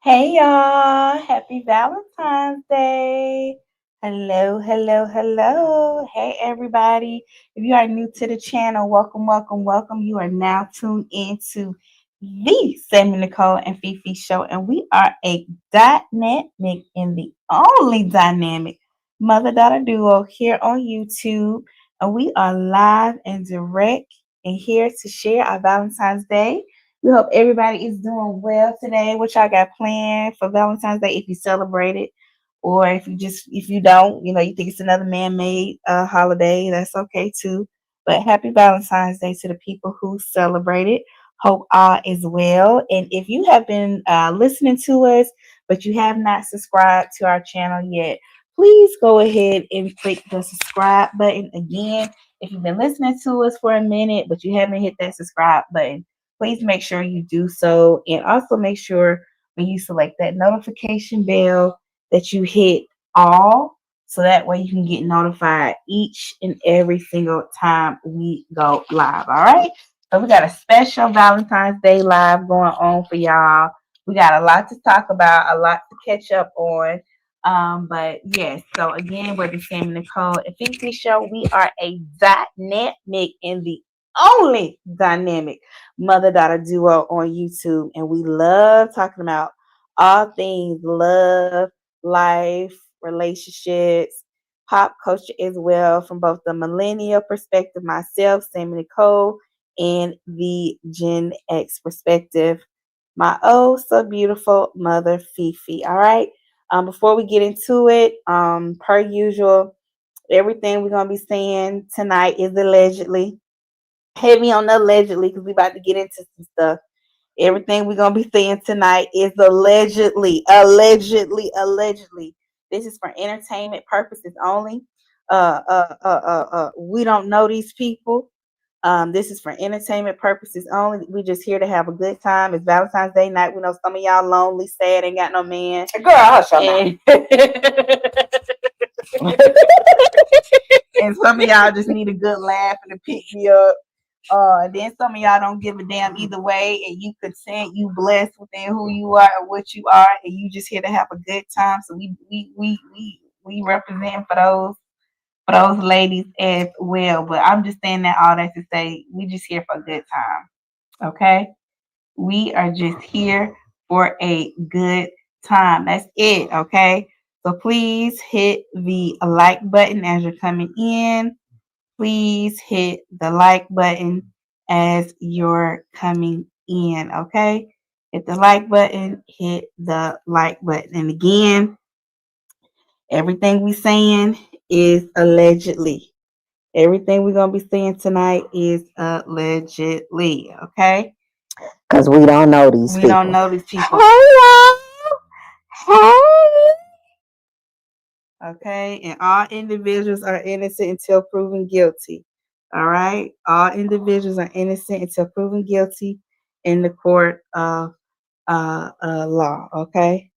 Hey y'all, happy Valentine's Day. Hello, hello, hello. Hey everybody. If you are new to the channel, welcome, welcome, welcome. You are now tuned into the Sammie Nicole and FeeFee show, and we are a dynamic and the only dynamic mother-daughter duo here on YouTube. And we are live and direct and here to share our Valentine's Day. We hope everybody is doing well today. What y'all got planned for Valentine's Day if you celebrate it, or if you don't, you think it's another man-made holiday. That's okay too. But happy Valentine's Day to the people who celebrate it. Hope all is well. And if you have been listening to us, but you have not subscribed to our channel yet, please go ahead and click the subscribe button again. If you've been listening to us for a minute, but you haven't hit that subscribe button, please make sure you do so. And also make sure when you select that notification bell that you hit all, so that way you can get notified each and every single time we go live. All right. So we got a special Valentine's Day live going on for y'all. We got a lot to talk about, a lot to catch up on. But yes, so again, we're the Sammie Nicole and FeeFee show. We are a dynamic in the only dynamic mother-daughter duo on YouTube, and we love talking about all things love, life, relationships, pop culture as well, from both the millennial perspective, myself, Sammie Nicole, and the Gen X perspective, my oh so beautiful mother FeeFee. All right. Before we get into it, per usual, everything we're gonna be saying tonight is allegedly. Heavy on the allegedly because we about to get into some stuff. Everything we're gonna be saying tonight is allegedly, allegedly, allegedly. This is for entertainment purposes only. We don't know these people. This is for entertainment purposes only. We just here to have a good time. It's Valentine's Day night. We know some of y'all lonely, sad, ain't got no man. Girl, hush your mouth. And some of y'all just need a good laugh and to pick me up. Then some of y'all don't give a damn either way, and you content, you blessed within who you are and what you are, and you just here to have a good time. So we represent for those ladies as well. But I'm just saying that all that to say we just here for a good time. Okay? We are just here for a good time. That's it, okay? So please hit the like button as you're coming in. Please hit the like button as you're coming in, okay? Hit the like button, hit the like button. And again, everything we saying is allegedly. Everything we're going to be saying tonight is allegedly, okay? Because we don't know these We people. don't know these people. Hey, y'all. Hey. Okay, and all individuals are innocent until proven guilty. All right, all individuals are innocent until proven guilty in the court of law. Okay,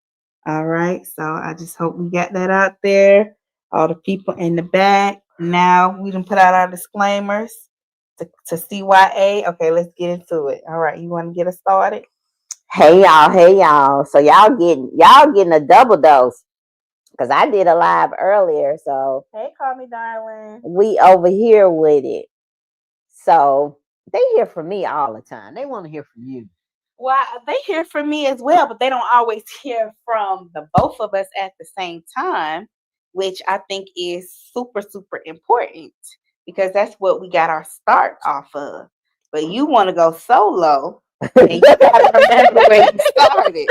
all right. So I just hope we got that out there. All the people in the back. Now we done put out our disclaimers to CYA. Okay, let's get into it. All right, you want to get us started? Hey, y'all. Hey, y'all. So y'all getting a double dose. Because I did a live earlier. So Hey, call me darling. we over here with it. So they hear from me all the time. They want to hear from you. Well, they hear from me as well, but they don't always hear from the both of us at the same time, which I think is super, super important because that's what we got our start off of. But you want to go solo, and you got to remember where you started.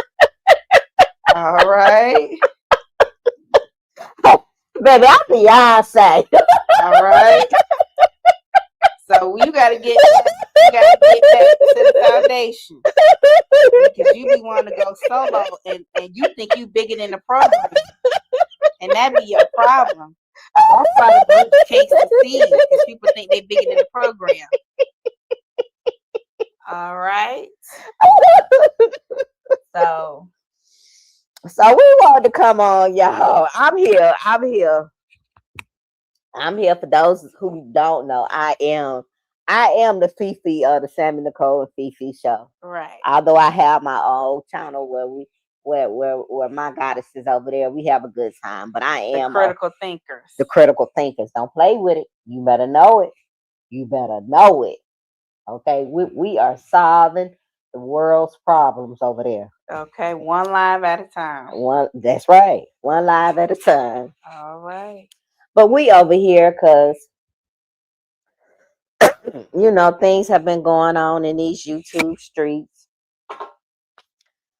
All right. Baby, I'm Beyonce. All right. So you gotta get back to the foundation. Because you be wanting to go solo and you think you bigger than the program. And that be your problem. That's why the group can't succeed, because people think they bigger than the program. All right. So we want to come on, y'all. I'm here. I'm here for those who don't know. I am the FeeFee of the Sammie Nicole and FeeFee show. right. Although I have my own channel where where my goddess is over there. We have a good time. But I The am critical thinkers. the critical thinkers. Don't play with it. You better know it. You better know it. Okay, we are solving the world's problems over there. Okay, one live at a time. One, that's right. One live at a time. All right. But we over here because things have been going on in these YouTube streets.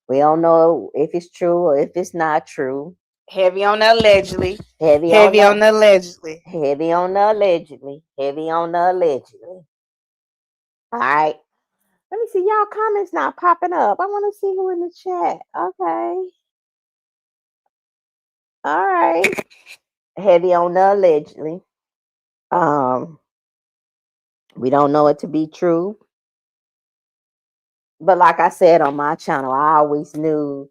We don't know if it's true or if it's not true. Heavy on the allegedly. Heavy on the allegedly. Heavy on the allegedly. Heavy on the allegedly. All right. Let me see. Y'all comments not popping up. I want to see who in the chat. Okay. All right. Heavy on the allegedly. We don't know it to be true. But like I said on my channel, I always knew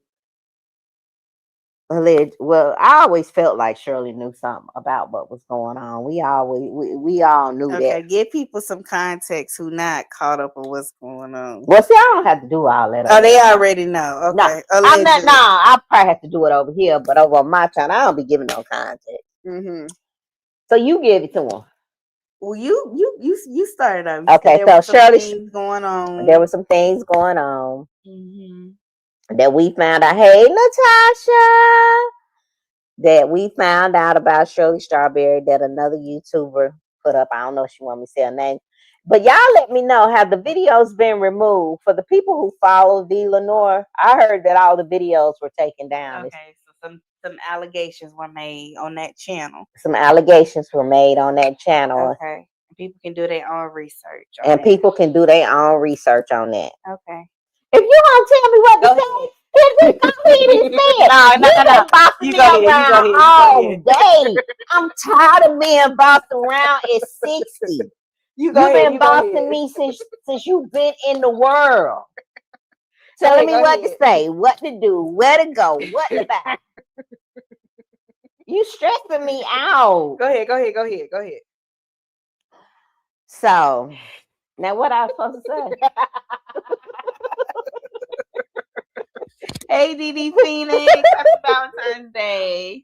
well, I always felt like Shirley knew something about what was going on. We all knew that. Okay, give people some context who not caught up on what's going on. Well, see, I don't have to do all that. Oh, they already know. Okay. No, I'm not. No, I probably have to do it over here, but over on my channel, I don't be giving no context. Mm-hmm. So you give it to them. Well, you started out. Okay, so Shirley, things going on. There were some things going on Mm-hmm. that we found out. Hey, Natasha. That we found out about Shirley Strawberry that another YouTuber put up. I don't know if she want me to say her name. But y'all let me know, have the videos been removed? For the people who follow V. Lenore, I heard that all the videos were taken down. Okay, so some allegations were made on that channel. Some allegations were made on that channel. Okay. People can do their own research. And people can do their own research on that. Okay. If you want to tell me what to say, then go ahead and say it. No. You go ahead. All day. I'm tired of being bossed around at 60. You've been bossing me since you've been in the world. Telling me what to say, what to do, where to go, what to buy. You stressing me out. Go ahead. So, now what I was supposed to say? Hey, DD Phoenix. Happy Valentine's Day.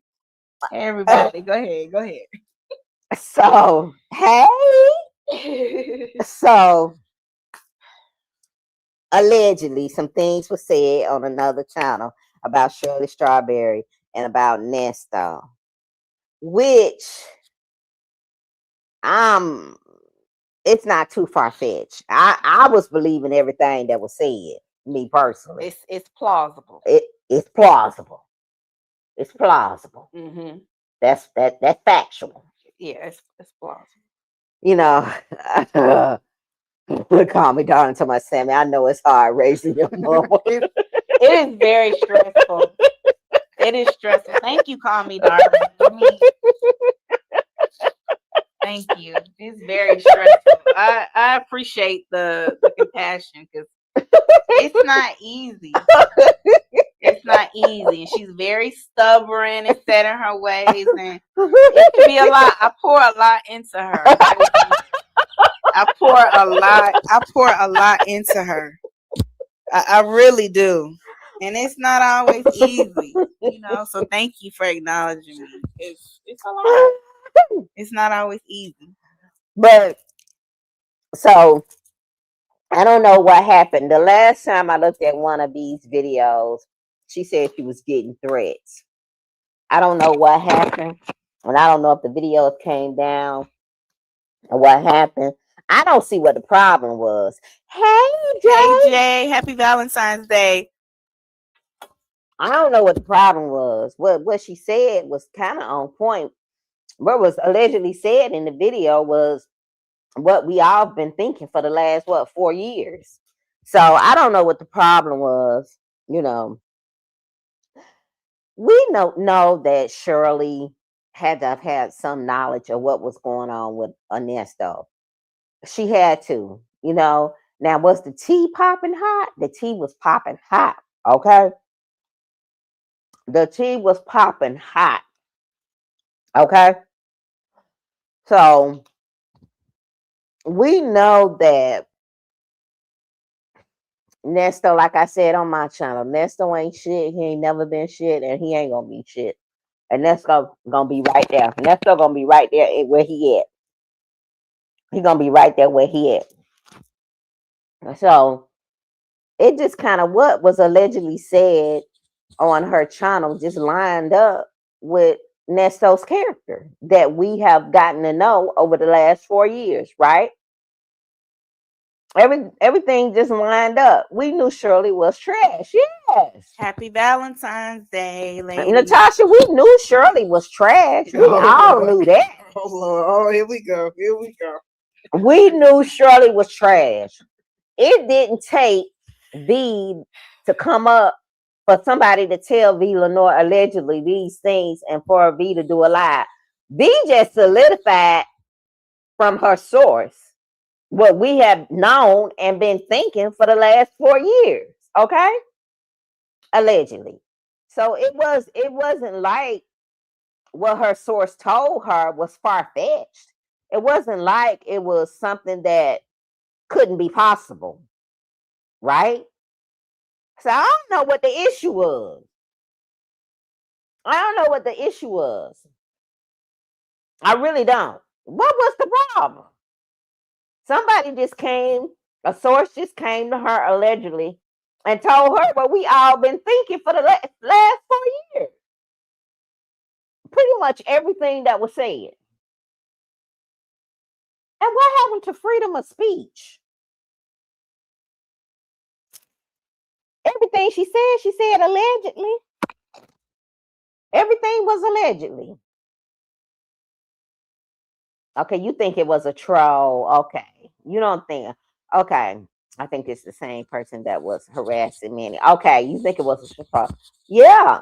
Hey, everybody. Go ahead. So, hey. So, allegedly, some things were said on another channel about Shirley Strawberry and about Nesto, which it's not too far-fetched. I was believing everything that was said, me personally. It's plausible. It's plausible. It's plausible. Mm-hmm. That's factual. Yeah, it's plausible. Call me darling to my Sammie. I know it's hard raising your mama. It is very stressful. It is stressful. Thank you, call me darling. Thank you. It's very stressful. I appreciate the compassion because it's not easy. It's not easy. And she's very stubborn and set in her ways, and it can be a lot. I pour a lot into her. I pour a lot into her. I really do. And it's not always easy, so thank you for acknowledging me. It's a lot. It's not always easy. But so I don't know what happened. The last time I looked at one of these videos, she said she was getting threats. I don't know what happened. And I don't know if the videos came down or what happened. I don't see what the problem was. Hey, Jay. Hey, Jay. Happy Valentine's Day. I don't know what the problem was. What she said was kind of on point. What was allegedly said in the video was what we all been thinking for the last 4 years. So I don't know what the problem was. We know that Shirley had to have had some knowledge of what was going on with Ernesto. She had to, Now, was the tea popping hot? The tea was popping hot. Okay. The tea was popping hot. Okay. So we know that Nesto, like I said on my channel, Nesto ain't shit. He ain't never been shit, and he ain't gonna be shit. And Nesto gonna be right there. Nesto gonna be right there where he at. He gonna be right there where he at. So it just kind of what was allegedly said on her channel just lined up with Nesto's character that we have gotten to know over the last 4 years, right? Everything just lined up. We knew Shirley was trash. Yes. Happy Valentine's Day, ladies. Natasha, we knew Shirley was trash. We all knew that. Oh Lord. Oh, here we go. Here we go. We knew Shirley was trash. It didn't take V to come up for somebody to tell V Lenore allegedly these things and for V to do a lie. V just solidified from her source what we have known and been thinking for the last 4 years. Okay? Allegedly. So it wasn't like what her source told her was far-fetched. It wasn't like it was something that couldn't be possible. Right? So I don't know what the issue was. I don't know what the issue was. I really don't. What was the problem? Somebody just came, a source just came to her allegedly and told her what we all been thinking for the last 4 years. Pretty much everything that was said. And what happened to freedom of speech? Everything she said allegedly. Everything was allegedly. Okay, you think it was a troll. Okay. You don't think, okay. I think it's the same person that was harassing Manny. Okay, you think it was a troll. Yeah.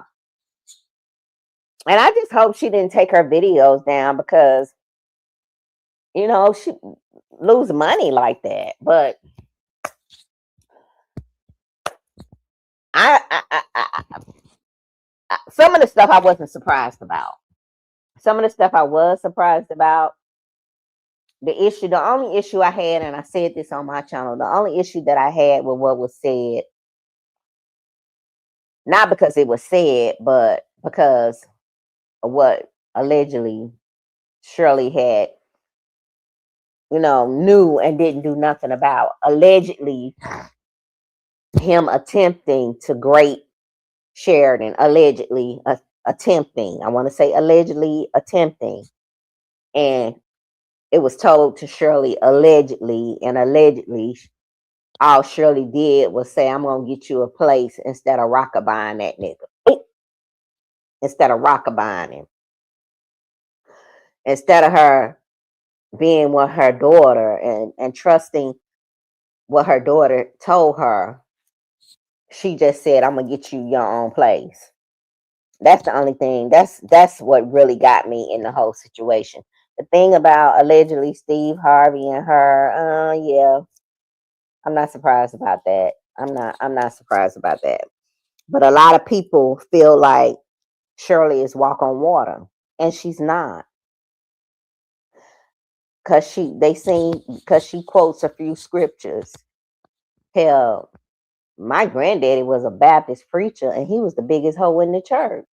And I just hope she didn't take her videos down because, she lose money like that. But some of the stuff I wasn't surprised about. Some of the stuff I was surprised about. The only issue I had, and I said this on my channel, the only issue that I had with what was said, not because it was said, but because of what allegedly Shirley had, knew and didn't do nothing about. Allegedly, him attempting to grate Sheridan, allegedly attempting. I want to say allegedly attempting. And it was told to Shirley allegedly, and allegedly all Shirley did was say, I'm going to get you a place instead of rockabuying that nigga. Instead of rockabuying him. Instead of her being with her daughter and trusting what her daughter told her, she just said, I'm going to get you your own place. That's the only thing. That's what really got me in the whole situation. The thing about allegedly Steve Harvey and her, yeah, I'm not surprised about that. I'm not surprised about that. But a lot of people feel like Shirley is walk on water, and she's not. Because she quotes a few scriptures. Hell, my granddaddy was a Baptist preacher, and he was the biggest hoe in the church.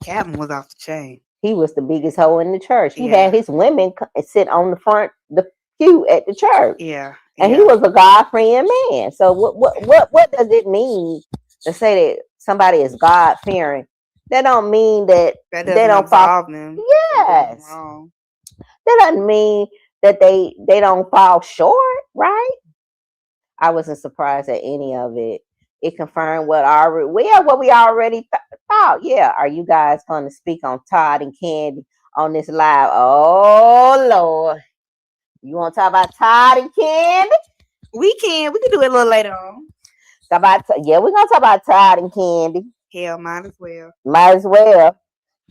Captain was off the chain. He was the biggest hoe in the church. He had his women sit on the pew at the church. Yeah. And he was a God-fearing man. So what does it mean to say that somebody is God-fearing? That don't mean that they don't fall. Them. Yes. That doesn't mean that they don't fall short, right? I wasn't surprised at any of it. It confirmed what we already thought. Yeah, are you guys going to speak on Todd and Candy on this live? Oh Lord, you want to talk about Todd and Candy? We can do it a little later on. We're gonna talk about Todd and Candy. Hell, might as well. Might as well.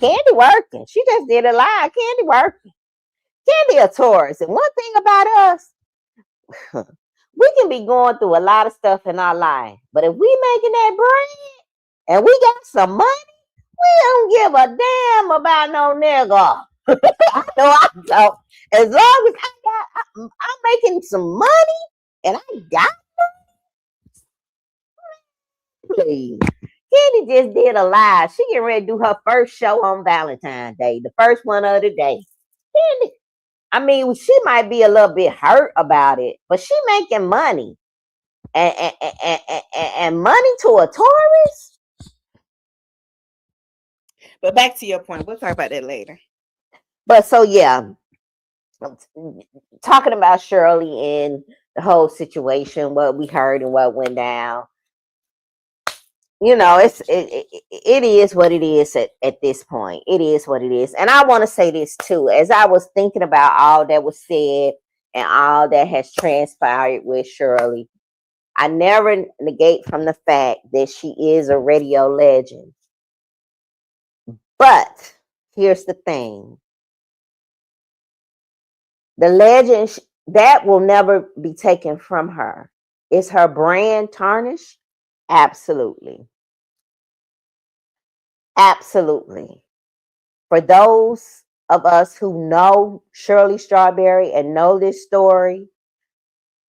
Candy working. She just did a live. Candy working. Candy a Taurus, and one thing about us. We can be going through a lot of stuff in our life, but if we making that bread and we got some money, we don't give a damn about no nigga. I know I don't. As long as I'm making some money and I got Please. Candy just did a live. She getting ready to do her first show on Valentine's Day, the first one of the day. Candy, I mean, she might be a little bit hurt about it, but she making money. And money to a tourist. But back to your point, we'll talk about that later. But so yeah, talking about Shirley and the whole situation, what we heard and what went down. You know, it is what it is at this point. It is what it is. And I want to say this too, as I was thinking about all that was said and all that has transpired with Shirley, I never negate from the fact that she is a radio legend. But here's the thing. The legend, that will never be taken from her. Is her brand tarnished? Absolutely. Absolutely. For those of us who know Shirley Strawberry and know this story,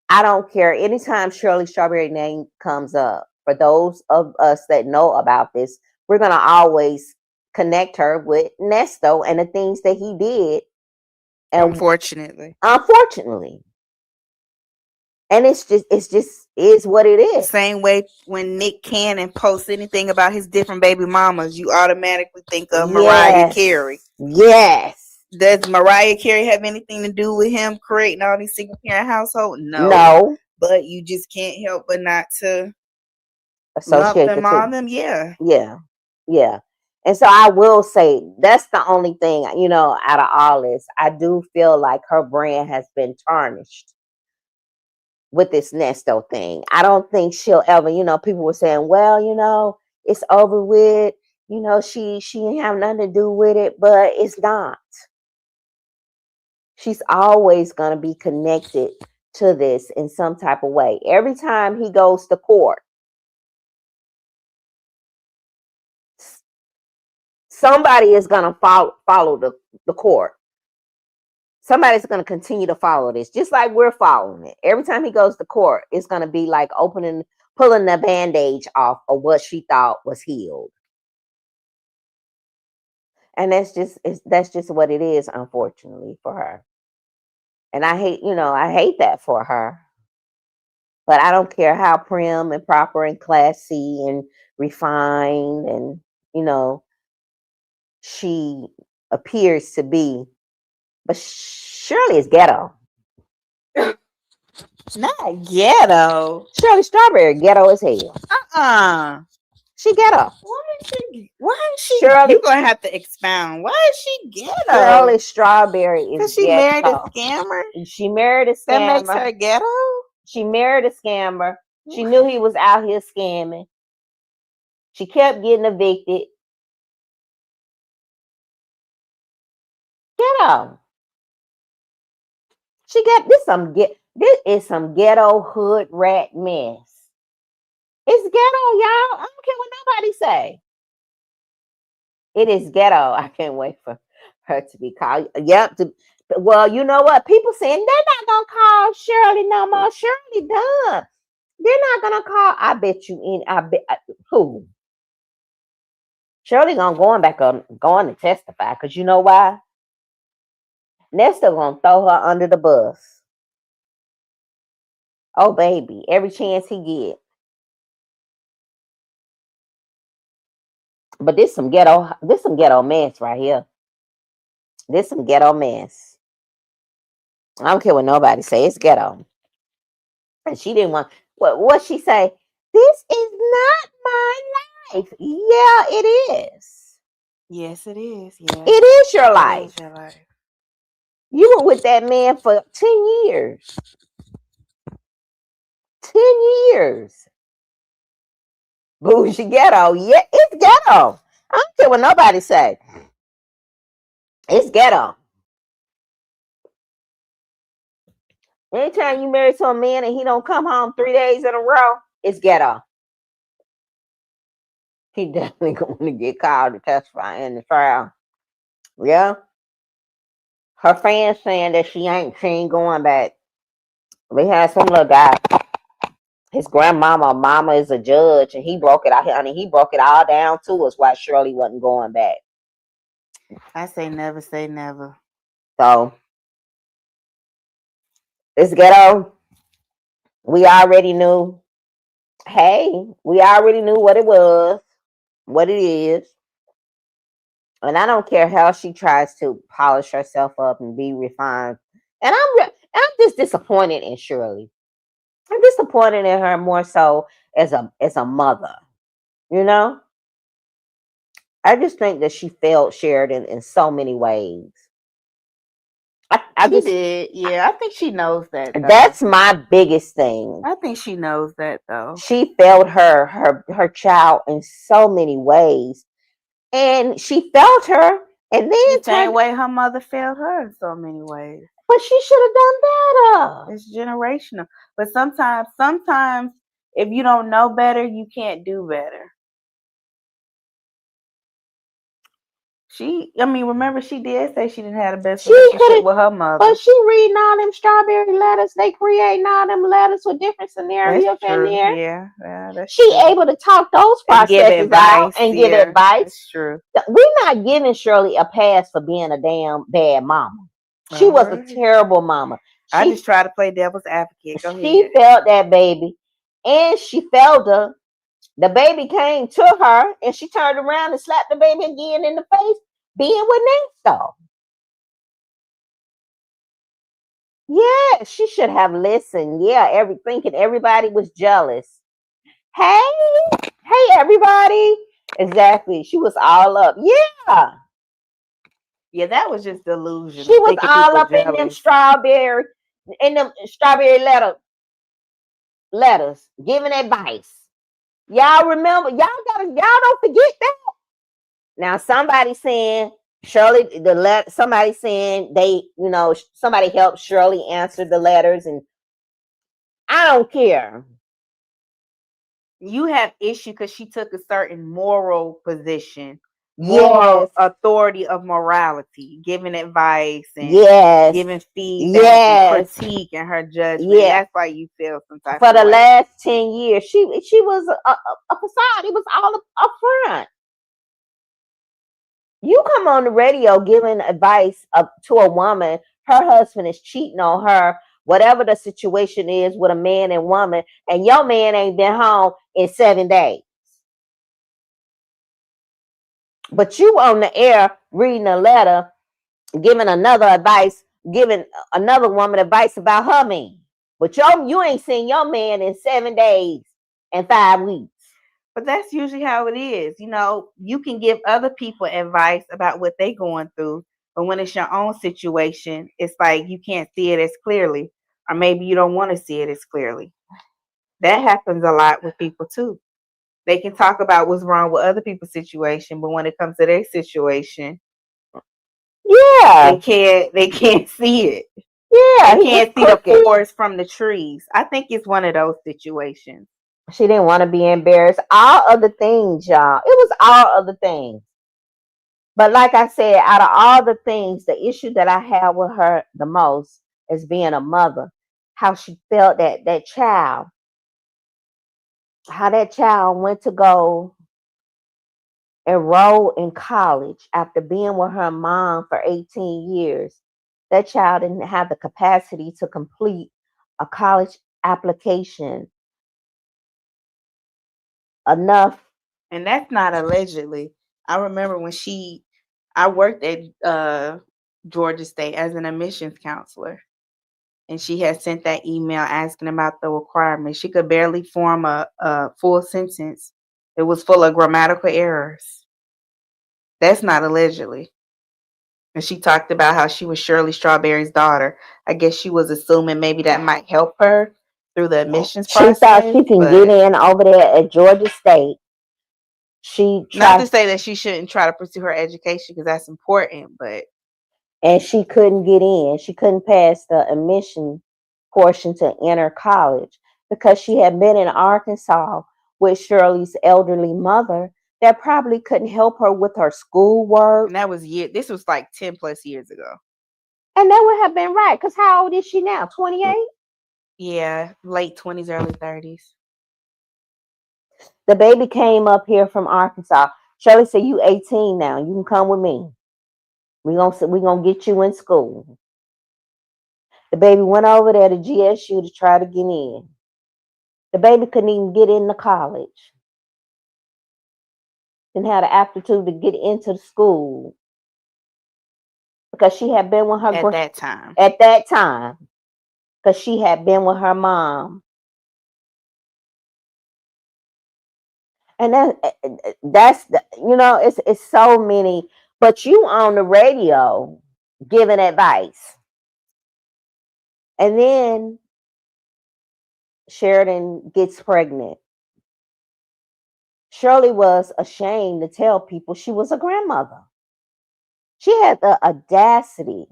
I don't care. Anytime Shirley Strawberry name comes up, for those of us that know about this, we're going to always connect her with Nesto and the things that he did. And unfortunately. And it's just is what it is. Same way when Nick Cannon posts anything about his different baby mamas, you automatically think of Mariah Carey. Yes. Does Mariah Carey have anything to do with him creating all these single parent households? No. But you just can't help but not to associate them all them. Yeah. Yeah. Yeah. And so I will say that's the only thing, you know, out of all this, I do feel like her brand has been tarnished with this Nesto thing. I don't think she'll ever, you know, people were saying, well, you know, it's over with, you know, she didn't have nothing to do with it, but it's not. She's always going to be connected to this in some type of way. Every time he goes to court, somebody is going to follow the court. Somebody's going to continue to follow this, just like we're following it. Every time he goes to court, it's going to be like pulling the bandage off of what she thought was healed. And that's just what it is, unfortunately, for her. And I hate that for her. But I don't care how prim and proper and classy and refined and, you know, she appears to be. But Shirley is ghetto. Not ghetto. Shirley Strawberry ghetto as hell. She ghetto. Why is she Shirley? You're gonna have to expound. Why is she ghetto? Shirley Strawberry is because she married a scammer. She married a scammer. That makes her ghetto. She married a scammer. She knew he was out here scamming. She kept getting evicted. Ghetto. She got this is some ghetto hood rat mess. It's ghetto, y'all. I don't care what nobody say. It is ghetto. I can't wait for her to be called. Yep. Well, you know what? People saying they're not gonna call Shirley no more. Shirley done. They're not gonna call. I bet you who? Shirley going to testify because you know why? Nesta gonna throw her under the bus. Oh baby, every chance he get. But this some ghetto mess right here. This some ghetto mess. I don't care what nobody say. It's ghetto. And she didn't want what she say. This is not my life. Yeah, it is. Yes, it is. Yeah. It is your life. It is your life. You were with that man for 10 years. 10 years. Bougie ghetto. Yeah, it's ghetto. I don't care what nobody say. It's ghetto. Anytime you marry to a man and he don't come home 3 days in a row, it's ghetto. He definitely going to get called to testify in the trial. Yeah. Her fans saying that she ain't going back. We had some little guy. his grandmama, mama is a judge, and he broke it out. Honey, he broke it all down to us why Shirley wasn't going back. I say never say never. So this ghetto, we already knew. Hey, we already knew what it was, what it is. And I don't care how she tries to polish herself up and be refined. And I'm just disappointed in Shirley. I'm disappointed in her more so as a mother. You know, I just think that she failed Sheridan in so many ways. She did. Yeah, I think she knows that, though. That's my biggest thing. I think she knows that, though. She failed her child in so many ways, and she failed her, and then the same way her mother failed her in so many ways. But she should have done better. It's generational. But sometimes, if you don't know better, you can't do better. Remember she did say she didn't have the best relationship with her mother. But she reading all them strawberry letters. They creating all them letters with different scenarios in there. Yeah, that's she true. Able to talk those processes out and give advice. That's true. We're not giving Shirley a pass for being a damn bad mama. She was a terrible mama. I just try to play devil's advocate. Go ahead. She felt that baby, and she felt her. The baby came to her, and she turned around and slapped the baby again in the face, being with Nate. Yeah, she should have listened. Yeah, thinking everybody was jealous. Hey, everybody. Exactly. She was all up. Yeah, that was just delusion. She was all up in them strawberry letters, giving advice. Y'all remember? Y'all don't forget that. Now somebody saying Shirley, somebody saying somebody helped Shirley answer the letters, and I don't care. You have issue because she took a certain moral position, moral authority of morality, giving advice and giving feedback and critique and her judgment. That's why you feel some type for the last 10 years. She was a facade. It was all up front. You come on the radio giving advice to a woman, her husband is cheating on her, whatever the situation is with a man and woman, and your man ain't been home in 7 days. But you on the air reading a letter, giving another woman advice about her man. But you ain't seen your man in 7 days and 5 weeks. But that's usually how it is. You can give other people advice about what they're going through, but when it's your own situation, it's like you can't see it as clearly, or maybe you don't want to see it as clearly. That happens a lot with people too. They can talk about what's wrong with other people's situation, but when it comes to their situation, they can't see it. Yeah, they can't see the forest from the trees. I think it's one of those situations. She didn't want to be embarrassed. All other things, y'all. It was all other things. But like I said, out of all the things, the issue that I have with her the most is being a mother. How she felt that child. How that child went to go enroll in college after being with her mom for 18 years. That child didn't have the capacity to complete a college application enough. And that's not allegedly. I remember when I worked at Georgia State as an admissions counselor, and she had sent that email asking about the requirements. She could barely form a full sentence. It was full of grammatical errors. That's not allegedly. And she talked about how she was Shirley Strawberry's daughter. I guess she was assuming maybe that might help her through the admissions process. She thought she can get in over there at Georgia State. Not to say that she shouldn't try to pursue her education, because that's important, but and she couldn't get in. She couldn't pass the admission portion to enter college because she had been in Arkansas with Shirley's elderly mother that probably couldn't help her with her schoolwork. And that was this was like 10 plus years ago. And that would have been right, because how old is she now? 28? Yeah, late 20s, early 30s. The baby came up here from Arkansas. Shirley said, "You 18 now. You can come with me. We gonna get you in school." The baby went over there to GSU to try to get in. The baby couldn't even get into college. Didn't have the aptitude to get into the school because she had been with her at that time. at that time because she had been with her mom. And that's it's so many. But you on the radio giving advice, and then Sheridan gets pregnant. Shirley was ashamed to tell people she was a grandmother. She had the audacity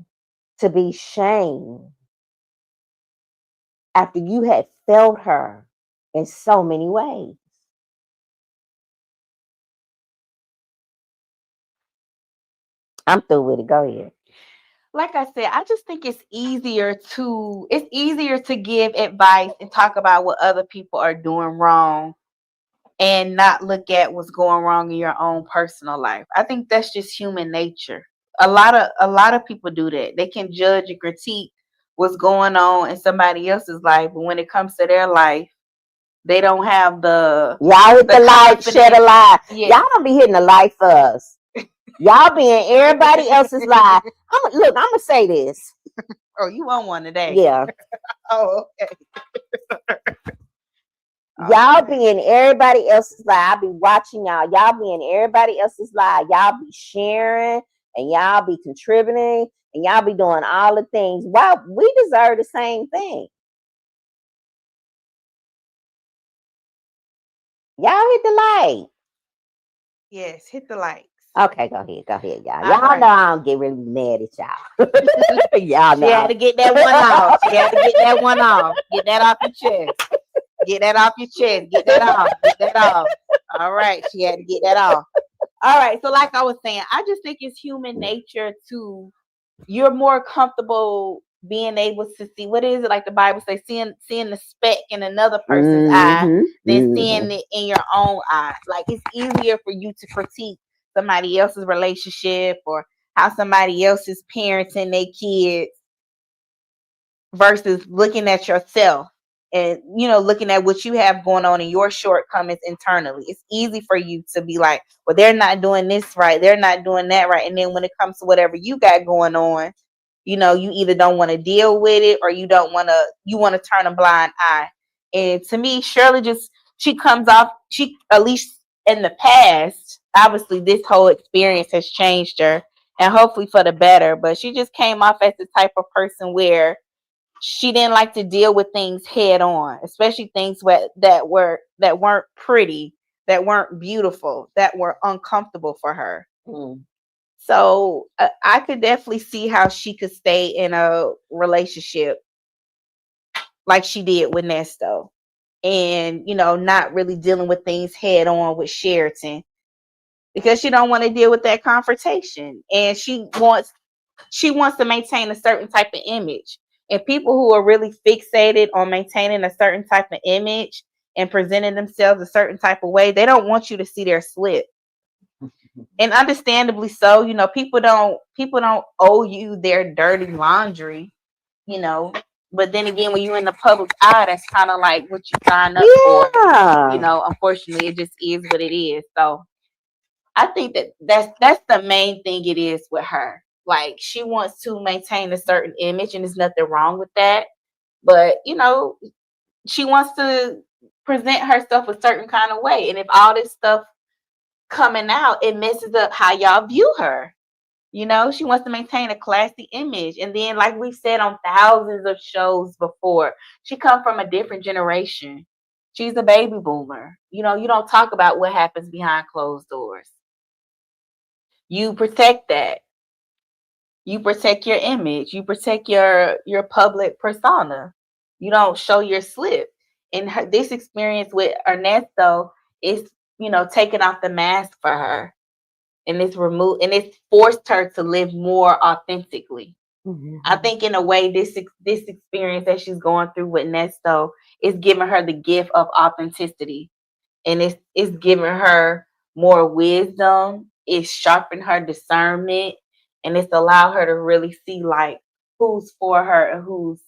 to be shamed after you had failed her in so many ways. I'm through with it. Go ahead. Like I said, I just think it's easier to give advice and talk about what other people are doing wrong and not look at what's going wrong in your own personal life. I think that's just human nature. A lot of people do that. They can judge and critique what's going on in somebody else's life, but when it comes to their life, they don't have Y'all hit the light, shed a light. Yeah. Y'all don't be hitting the light for us. Y'all be in everybody else's life. I'm gonna say this. Oh, you want one today? Yeah. Oh, okay. Y'all be in everybody else's life. I be watching y'all. Y'all be in everybody else's life. Y'all be sharing and y'all be contributing and y'all be doing all the things. Why we deserve the same thing. Y'all hit the light. Yes, hit the likes. Okay, go ahead, y'all. All Y'all right. know I don't get really mad at y'all. Y'all know. She had to get that one off. She had to get that one off. Get that off your chest. Get that off your chest. Get that off. Get that off. All right. She had to get that off. All right. So, like I was saying, I just think it's human nature you're more comfortable being able to see, what is it, like the Bible says, seeing the speck in another person's eye than seeing it in your own eye. Like, it's easier for you to critique somebody else's relationship or how somebody else is parenting their kids versus looking at yourself and looking at what you have going on and your shortcomings internally. It's easy for you to be like, well, they're not doing this right, they're not doing that right, and then when it comes to whatever you got going on, you either don't want to deal with it or you want to turn a blind eye. And to me, Shirley she comes off, she, at least in the past, obviously this whole experience has changed her and hopefully for the better, but she just came off as the type of person where she didn't like to deal with things head on, especially things that weren't pretty, that weren't beautiful, that were uncomfortable for her. So I could definitely see how she could stay in a relationship like she did with Nesto, and not really dealing with things head on with Sheraton because she don't want to deal with that confrontation, and she wants to maintain a certain type of image. And people who are really fixated on maintaining a certain type of image and presenting themselves a certain type of way, they don't want you to see their slip. And understandably so, people don't owe you their dirty laundry, But then again, when you're in the public eye, that's kind of like what you sign up for. Unfortunately, it just is what it is. So I think that's the main thing it is with her. Like, she wants to maintain a certain image, and there's nothing wrong with that. But she wants to present herself a certain kind of way, and if all this stuff coming out, it messes up how y'all view her. She wants to maintain a classy image, and then, like we've said on thousands of shows before, she comes from a different generation. She's a baby boomer. You don't talk about what happens behind closed doors. You protect that. You protect your image. You protect your public persona. You don't show your slip. And this experience with Ernesto is, taking off the mask for her, and it's forced her to live more authentically. I think in a way, this experience that she's going through with Nesto is giving her the gift of authenticity. and it's giving her more wisdom. It's sharpened her discernment, and it's allowed her to really see like who's for her and who's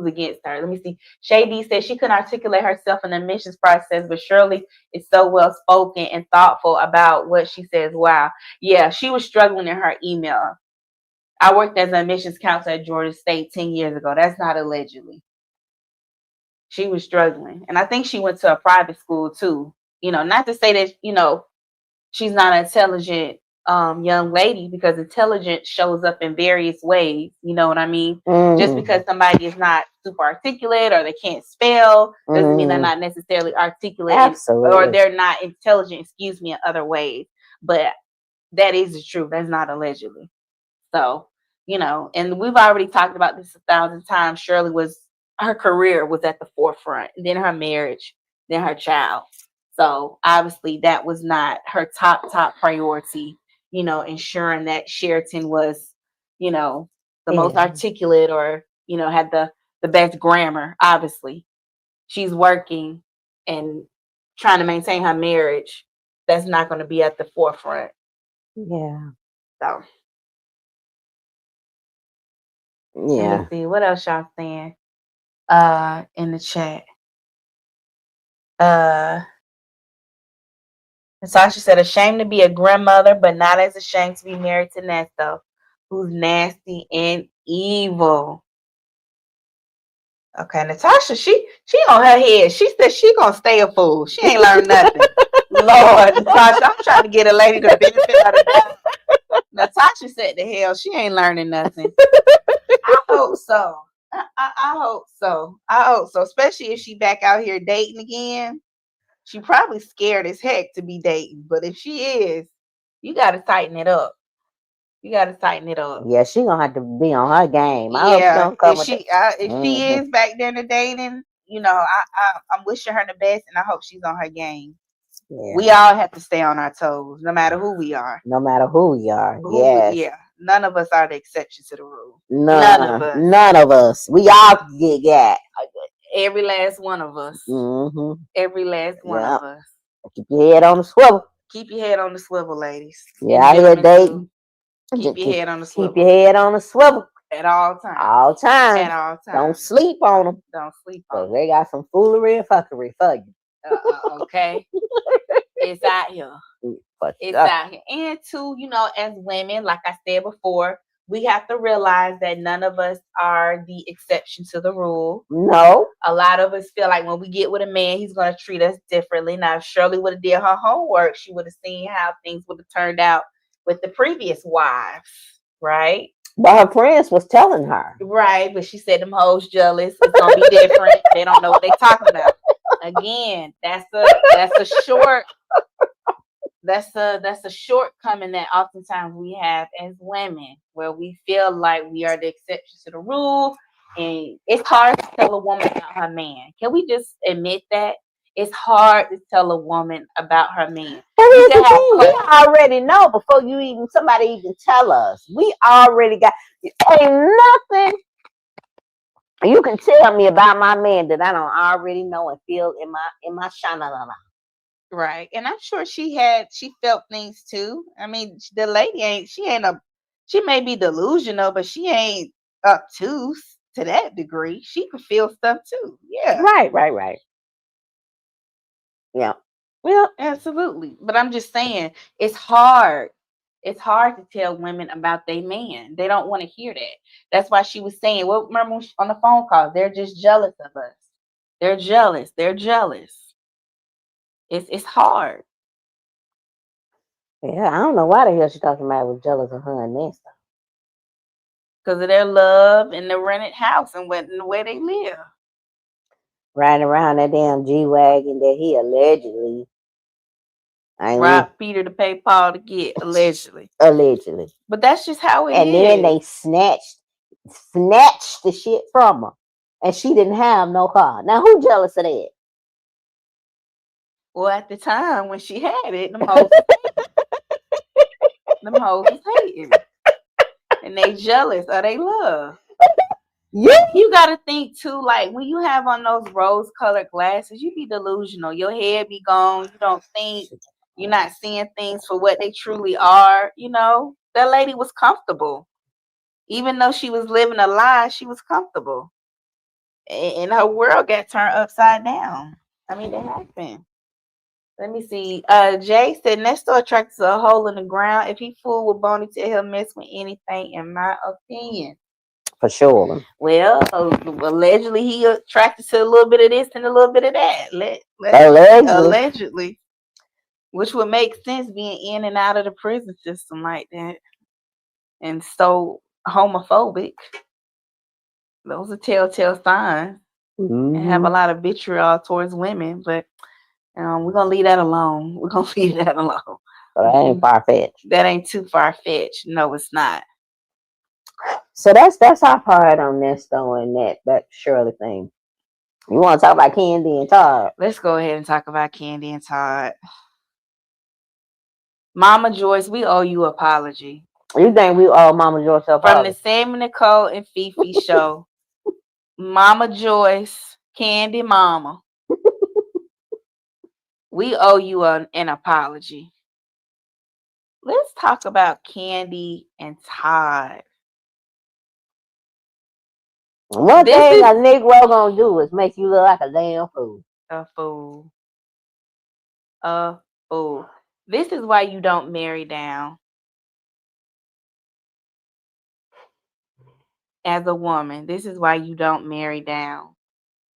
against her. Let me see. Shady said she couldn't articulate herself in the admissions process, but Shirley is so well spoken and thoughtful about what she says. Wow. Yeah, she was struggling in her email. I worked as an admissions counselor at Georgia State 10 years ago. That's not allegedly. She was struggling. And I think she went to a private school too. Not to say that, she's not an intelligent young lady, because intelligence shows up in various ways. You know what I mean? Just because somebody is not super articulate or they can't spell doesn't mean they're not necessarily articulate or they're not intelligent, in other ways. But that is the truth. That's not allegedly. So, and we've already talked about this 1,000 times. Her career was at the forefront, then her marriage, then her child. So obviously that was not her top priority, ensuring that Sheraton was, the most articulate or, had the best grammar. Obviously she's working and trying to maintain her marriage. That's not going to be at the forefront. Yeah. So. Yeah. Let me see what else y'all saying in the chat. Natasha said, ashamed to be a grandmother, but not as ashamed to be married to Nesto, who's nasty and evil. Okay, Natasha, she on her head. She said she gonna stay a fool. She ain't learned nothing. Lord, Natasha, I'm trying to get a lady to benefit of the doubt. Natasha said the hell, she ain't learning nothing. I hope so. I hope so. I hope so. Especially if she back out here dating again. She probably scared as heck to be dating. But if she is, you got to tighten it up. Yeah, she gonna have to be on her game. If she is back there to dating, I'm wishing her the best, and I hope she's on her game. Yeah. We all have to stay on our toes, no matter who we are. Yeah. None of us are the exception to the rule. None of us. We all get got. Every last one of us. Every last one of us. Keep your head on the swivel. Keep your head on the swivel, ladies. Yeah, I hear dating. Keep your head on the swivel. Keep your head on the swivel. At all times. At all times. Don't sleep on them. Don't sleep on them. They got some foolery and fuckery for you. Okay. It's out here. It's out here. And too, as women, like I said before, we have to realize that none of us are the exception to the rule. No. A lot of us feel like when we get with a man, he's going to treat us differently. Now, if Shirley would have did her homework, she would have seen how things would have turned out with the previous wives, right? But her friends was telling her. Right, but she said them hoes jealous. It's going to be different. They don't know what they're talking about. Again, that's a shortcoming that oftentimes we have as women, where we feel like we are the exception to the rule, and it's hard to tell a woman about her man. Can we just admit that? It's hard to tell a woman about her man. We already know before somebody even tell us. We already got, ain't nothing you can tell me about my man that I don't already know and feel in my shana. Right. And I'm sure she felt things too. I mean, the lady she may be delusional, but she ain't obtuse to that degree. She could feel stuff too. Yeah. Right. Yeah. Well, absolutely. But I'm just saying, it's hard. It's hard to tell women about their man. They don't want to hear that. That's why she was saying, well, remember on the phone call, they're just jealous of us. They're jealous. It's hard. Yeah, I don't know why the hell she talking about was jealous of her and Nesta. Because of their love and the rented house and where they live. Riding around that damn G-Wagon that he allegedly robbed Peter to pay Paul to get, allegedly. Allegedly. But that's just how it is. And then they snatched the shit from her. And she didn't have no car. Now, who jealous of that? Well, at the time when she had it, them hoes was hating. And they jealous of they love. Yeah. You gotta think too, like when you have on those rose-colored glasses, you be delusional. Your head be gone. You don't think. You're not seeing things for what they truly are. You know, that lady was comfortable, even though she was living a lie. She was comfortable, and her world got turned upside down. I mean, it happened. Let me see. Jay said Nestor attracts a hole in the ground. If he fool with Boney, tell he'll mess with anything. In my opinion. For sure. Well, allegedly he attracted to a little bit of this and a little bit of that. Allegedly, which would make sense being in and out of the prison system like that, and so homophobic. Those are telltale signs, and have a lot of vitriol towards women. But we're gonna leave that alone. We're gonna leave that alone. So that ain't far fetched. That ain't too far fetched. No, it's not. So that's our part on Nestor and that Shirley thing. You want to talk about Candy and Todd? Let's go ahead and talk about Candy and Todd. Mama Joyce, we owe you an apology. You think we owe Mama Joyce an apology? From the Sammie Nicole and FeeFee show, Mama Joyce, Candy Mama, we owe you an apology. Let's talk about Candy and Todd. One thing a Negro gonna do is make you look like a damn fool. A fool. A fool. This is why you don't marry down. As a woman, this is why you don't marry down.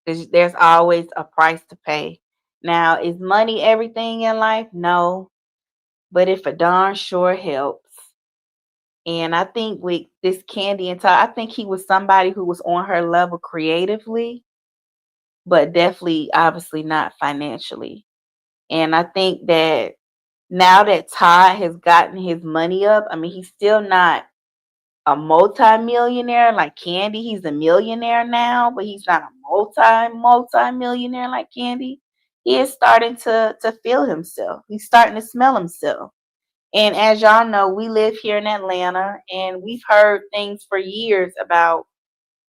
There's always a price to pay. Now, is money everything in life? No. But it for darn sure helps. And I think with this Candy and Todd, I think he was somebody who was on her level creatively, but definitely, obviously not financially. And I think that now that Todd has gotten his money up, I mean, he's still not a multi-millionaire like Candy. He's a millionaire now, but he's not a multi-millionaire like Candy. He is starting to feel himself. He's starting to smell himself. And as y'all know, we live here in Atlanta, and we've heard things for years about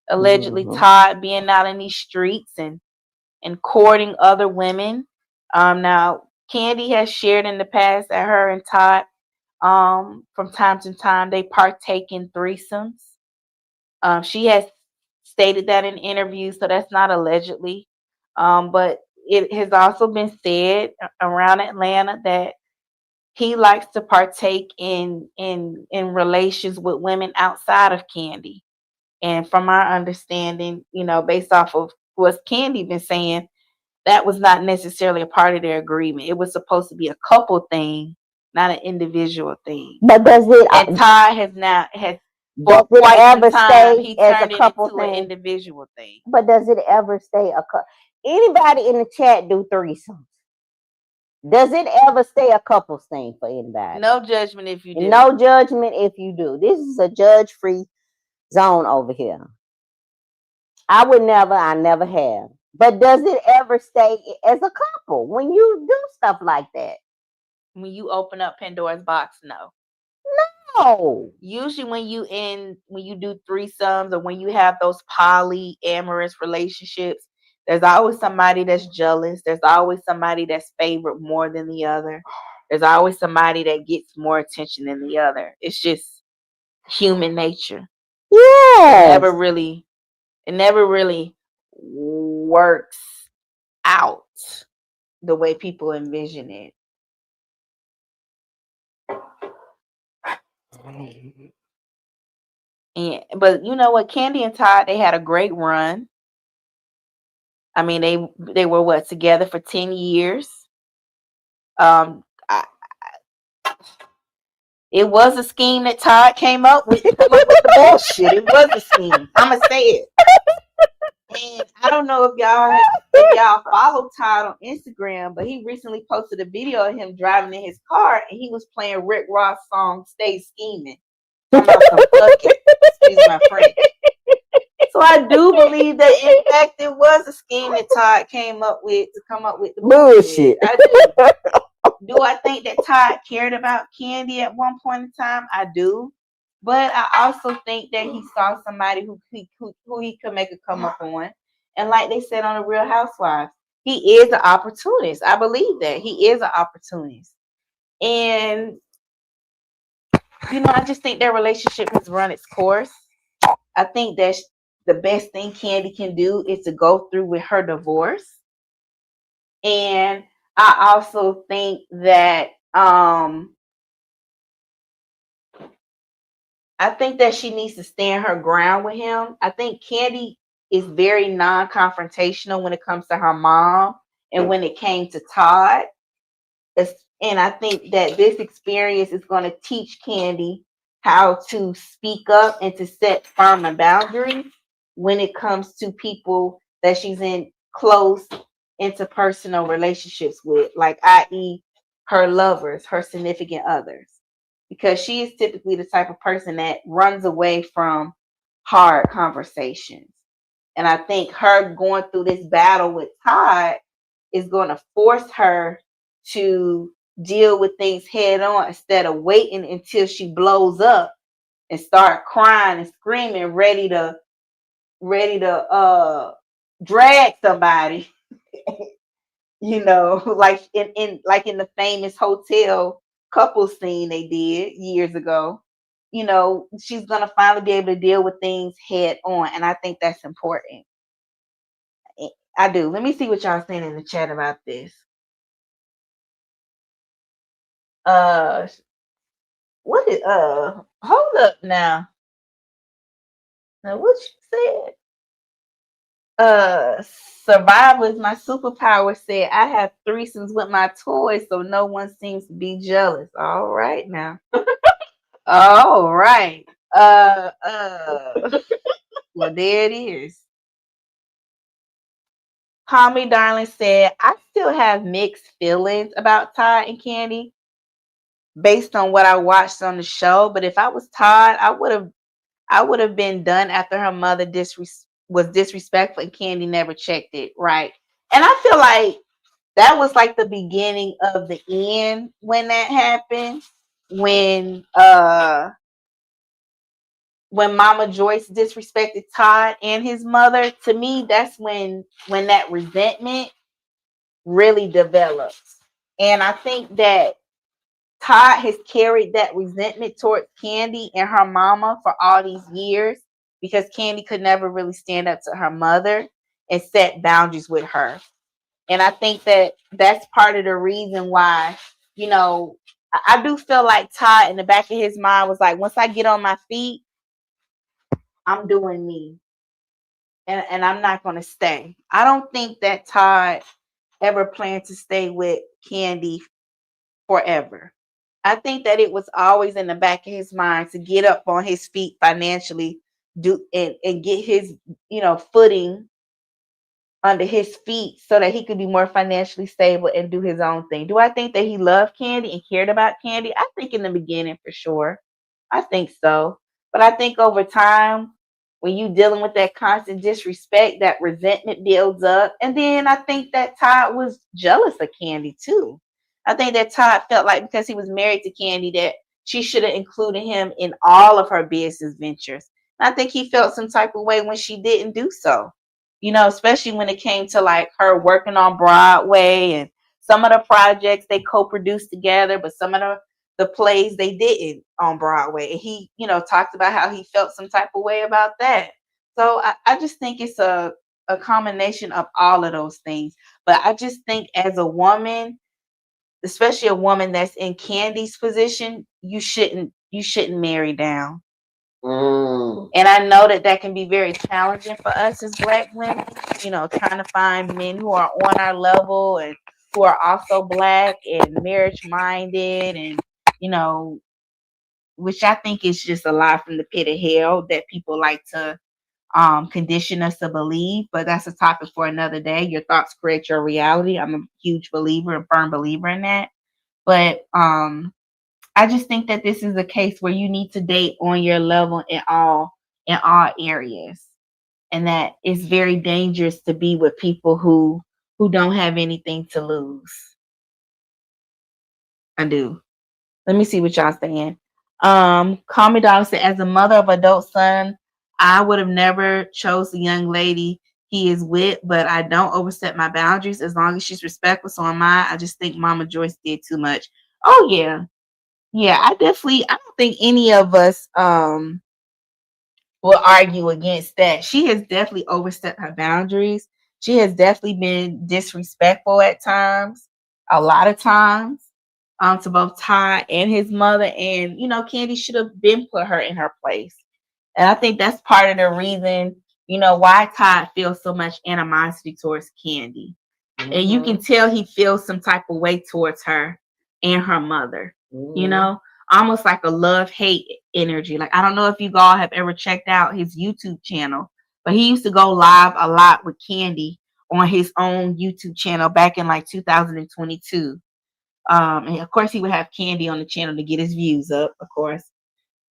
allegedly Todd being out in these streets and courting other women. Now, Candy has shared in the past that her and Todd, from time to time, they partake in threesomes. She has stated that in interviews, so that's not allegedly. But it has also been said around Atlanta that he likes to partake in relations with women outside of Candy. And from our understanding, based off of what Candy been saying, that was not necessarily a part of their agreement. It was supposed to be a couple thing, not an individual thing. But does it? And Todd has for quite ever some time he as turned a couple it into thing. an individual thing. But does it ever stay a couple? Anybody in the chat do threesomes? Does it ever stay a couples thing for anybody? No judgment if you do. No judgment if you do. This is a judge-free zone over here. I would never. I never have. But does it ever stay as a couple when you do stuff like that? When you open up Pandora's box, no. No. Usually when you do threesomes or when you have those polyamorous relationships, there's always somebody that's jealous. There's always somebody that's favored more than the other. There's always somebody that gets more attention than the other. It's just human nature. Yeah. It never really works out the way people envision it. But you know what, Candy and Todd, they had a great run. I mean, they were together for 10 years. It was a scheme that Todd came up with. Come up with the bullshit. It was a scheme. I'ma say it. And I don't know if y'all follow Todd on Instagram, but he recently posted a video of him driving in his car and he was playing Rick Ross' song "Stay Scheming." Excuse my French. So I do believe that in fact it was a scheme that Todd came up with to come up with the bullshit. I do. Do I think that Todd cared about Candy at one point in time? I do. But I also think that he saw somebody who he could make a come up on. And like they said on the Real Housewives, he is an opportunist. I believe that he is an opportunist. And I just think their relationship has run its course. I think that the best thing Candy can do is to go through with her divorce. And I also think that she needs to stand her ground with him. I think Candy is very non-confrontational when it comes to her mom and when it came to Todd. And I think that this experience is going to teach Candy how to speak up and to set firm boundaries when it comes to people that she's in close interpersonal relationships with, like i.e. her lovers, her significant others. Because she is typically the type of person that runs away from hard conversations. And I think her going through this battle with Todd is going to force her to deal with things head on instead of waiting until she blows up and start crying and screaming, ready to drag somebody. Like in the famous hotel couple scene they did years ago. She's gonna finally be able to deal with things head on, and I think that's important. I do. Let me see what y'all saying in the chat about this. Uh, what is Hold up now. Now what you said? Survival is my superpower. Said I have threesomes with my toys, so no one seems to be jealous. All right now. All right. Well, there it is. Call Me Darling said, I still have mixed feelings about Todd and Candy based on what I watched on the show. But if I was Todd, I would have been done after her mother was disrespectful and Candy never checked it right. And I feel like that was like the beginning of the end when that happened. When Mama Joyce disrespected Todd and his mother, to me, that's when that resentment really develops. And I think that Todd has carried that resentment towards Candy and her mama for all these years because Candy could never really stand up to her mother and set boundaries with her. And I think that that's part of the reason why, I do feel like Todd in the back of his mind was like, once I get on my feet, I'm doing me. And I'm not going to stay. I don't think that Todd ever planned to stay with Candy forever. I think that it was always in the back of his mind to get up on his feet financially, and get his, footing under his feet so that he could be more financially stable and do his own thing. Do I think that he loved Candy and cared about Candy? I think in the beginning for sure. I think so. But I think over time, when you dealing with that constant disrespect, that resentment builds up. And then I think that Todd was jealous of Candy too. I think that Todd felt like because he was married to Candy that she should have included him in all of her business ventures. And I think he felt some type of way when she didn't do so. Especially when it came to like her working on Broadway and some of the projects they co-produced together, but some of the plays they didn't on Broadway. And he, talked about how he felt some type of way about that. So I just think it's a combination of all of those things. But I just think as a woman, especially a woman that's in Candy's position, you shouldn't marry down. And I know that can be very challenging for us as Black women, trying to find men who are on our level and who are also Black and marriage minded, and, which I think is just a lie from the pit of hell that people like to condition us to believe. But that's a topic for another day. Your thoughts create your reality. I'm a huge believer and firm believer in that. But I just think that this is a case where you need to date on your level in all areas, and that it's very dangerous to be with people who don't have anything to lose. I do. Let me see what y'all saying. Call Me Dog said, as a mother of adult son, I would have never chose the young lady he is with, but I don't overstep my boundaries as long as she's respectful. So am I. I just think Mama Joyce did too much. Oh yeah. Yeah, I don't think any of us will argue against that. She has definitely overstepped her boundaries. She has definitely been disrespectful at times, a lot of times, to both Ty and his mother. And, Candy should have been put her in her place. And I think that's part of the reason, why Todd feels so much animosity towards Candy. And you can tell he feels some type of way towards her and her mother, almost like a love hate energy. Like, I don't know if you all have ever checked out his YouTube channel, but he used to go live a lot with Candy on his own YouTube channel back in like 2022. And of course, he would have Candy on the channel to get his views up, of course.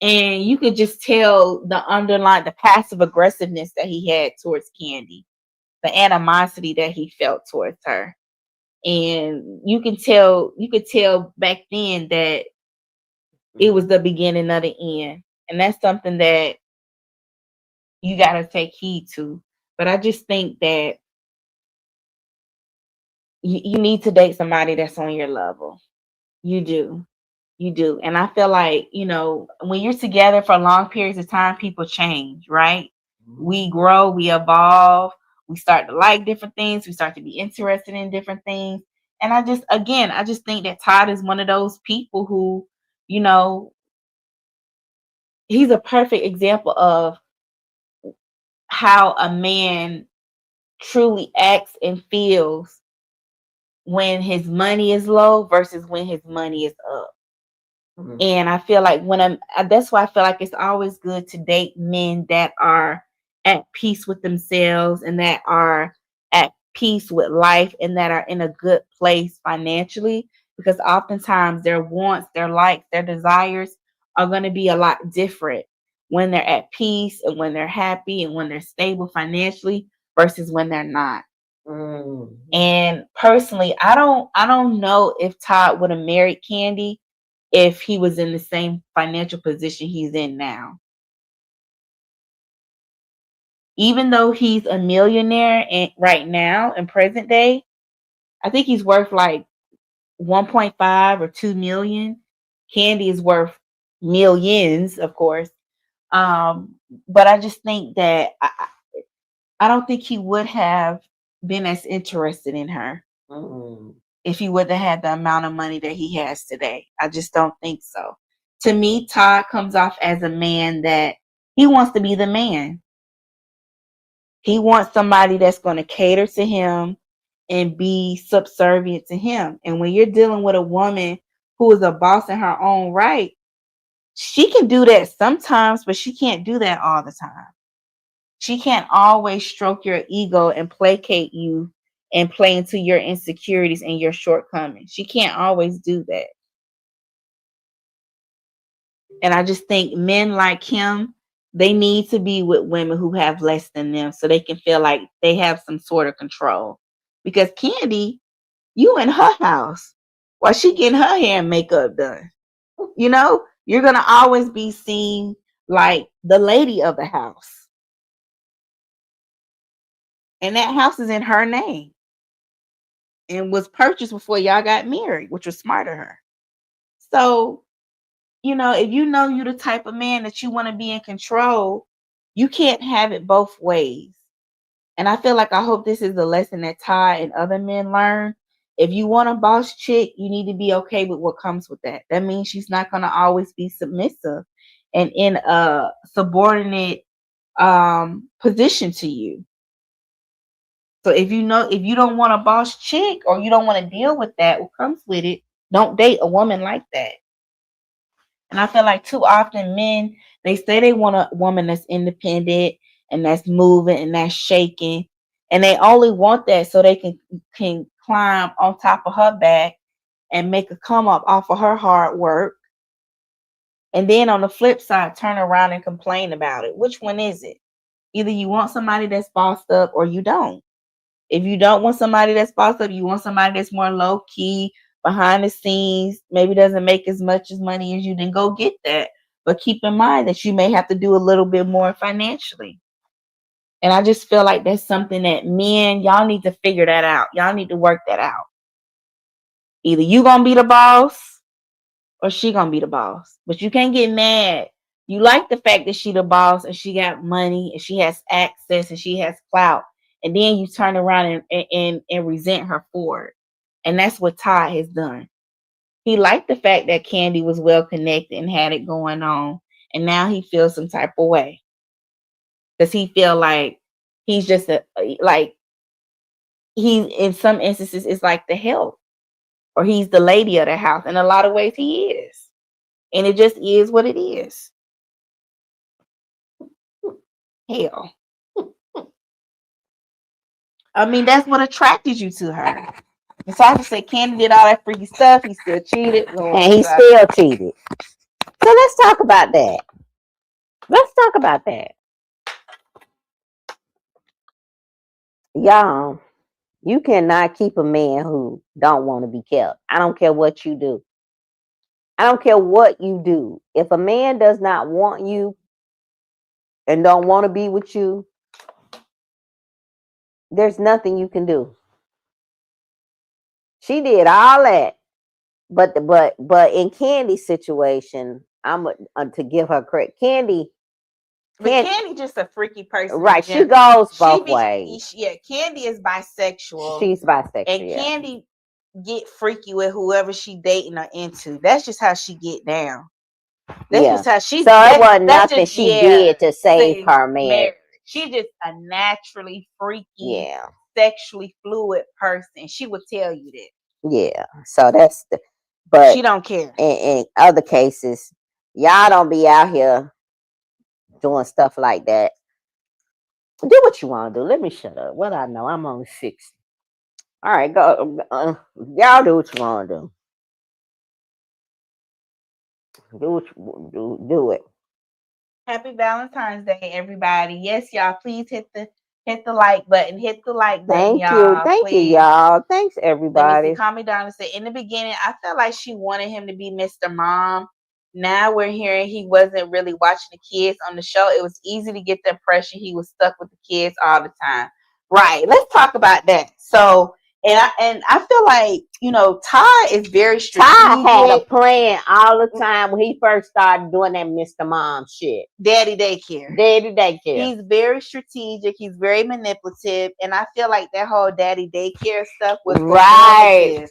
And you could just tell the passive aggressiveness that he had towards Candy, the animosity that he felt towards her. And you could tell back then that it was the beginning of the end. And that's something that you got to take heed to. But I just think that you need to date somebody that's on your level. You do. You do. And I feel like, when you're together for long periods of time, people change, right? We grow, we evolve, we start to like different things, we start to be interested in different things. And I just think that Todd is one of those people who, he's a perfect example of how a man truly acts and feels when his money is low versus when his money is up. And I feel like that's why I feel like it's always good to date men that are at peace with themselves and that are at peace with life and that are in a good place financially, because oftentimes their wants, their likes, their desires are going to be a lot different when they're at peace and when they're happy and when they're stable financially versus when they're not. And personally, I don't know if Todd would have married Candy if he was in the same financial position he's in now. Even though he's a millionaire right now in present day, I think he's worth like 1.5 or 2 million. Candy is worth millions, of course. But I just think that I don't think he would have been as interested in her if he would have had the amount of money that he has today. I just don't think so. To me, Todd comes off as a man that he wants to be the man. He wants somebody that's going to cater to him and be subservient to him. And when you're dealing with a woman who is a boss in her own right, she can do that sometimes, but she can't do that all the time. She can't always stroke your ego and placate you and play into your insecurities and your shortcomings. She can't always do that. And I just think men like him, they need to be with women who have less than them so they can feel like they have some sort of control. Because Candy, you in her house while she getting her hair and makeup done. You're going to always be seen like the lady of the house. And that house is in her name and was purchased before y'all got married, which was smart of her. So, if you're the type of man that you want to be in control, you can't have it both ways. And I feel like I hope this is the lesson that Ty and other men learn. If you want a boss chick, you need to be okay with what comes with that. That means she's not going to always be submissive and in a subordinate position to you. So if you don't want a boss chick or you don't want to deal with that, what comes with it, don't date a woman like that. And I feel like too often men, they say they want a woman that's independent and that's moving and that's shaking. And they only want that so they can climb on top of her back and make a come up off of her hard work. And then on the flip side, turn around and complain about it. Which one is it? Either you want somebody that's bossed up or you don't. If you don't want somebody that's bossed up, you want somebody that's more low key, behind the scenes, maybe doesn't make as much as money as you, then go get that. But keep in mind that you may have to do a little bit more financially. And I just feel like that's something that men, y'all need to figure that out. Y'all need to work that out. Either you gonna be the boss or she gonna be the boss. But you can't get mad. You like the fact that she the boss and she got money and she has access and she has clout. And then you turn around and resent her for it. And that's what Todd has done. He liked the fact that Candy was well connected and had it going on. And now he feels some type of way. Does he feel like he's just he in some instances is like the help, or he's the lady of the house? In a lot of ways he is. And it just is what it is. Hell. I mean, that's what attracted you to her. And Sasha said Candy did all that freaky stuff. He still cheated. And he still cheated. So let's talk about that. Let's talk about that. Y'all, you cannot keep a man who don't want to be kept. I don't care what you do. I don't care what you do. If a man does not want you and don't want to be with you, there's nothing you can do. She did all that. But in Candy's situation, I'm to give her credit. Candy just a freaky person. Right. She goes both ways. Yeah, Candy is bisexual. She's bisexual. And Candy get freaky with whoever she dating or into. That's just how she get down. That's just how she. So it wasn't nothing she did to save her marriage. She's just a naturally freaky, sexually fluid person. She would tell you that. Yeah. So that's but she don't care. In other cases, y'all don't be out here doing stuff like that. Do what you want to do. Let me shut up. What I know, I'm only 60. All right, go. Y'all do what you want to do. Do it. Happy Valentine's Day, everybody. Yes, y'all. Please hit the like button. Hit the like button, y'all. Thank you, y'all. Thanks, everybody. Call me down and say, in the beginning, I felt like she wanted him to be Mr. Mom. Now we're hearing he wasn't really watching the kids on the show. It was easy to get the impression he was stuck with the kids all the time. Right. Let's talk about that. So, and I feel like, Todd is very strategic. Todd had a plan all the time when he first started doing that Mr. Mom shit. Daddy daycare. He's very strategic. He's very manipulative. And I feel like that whole daddy daycare stuff was right.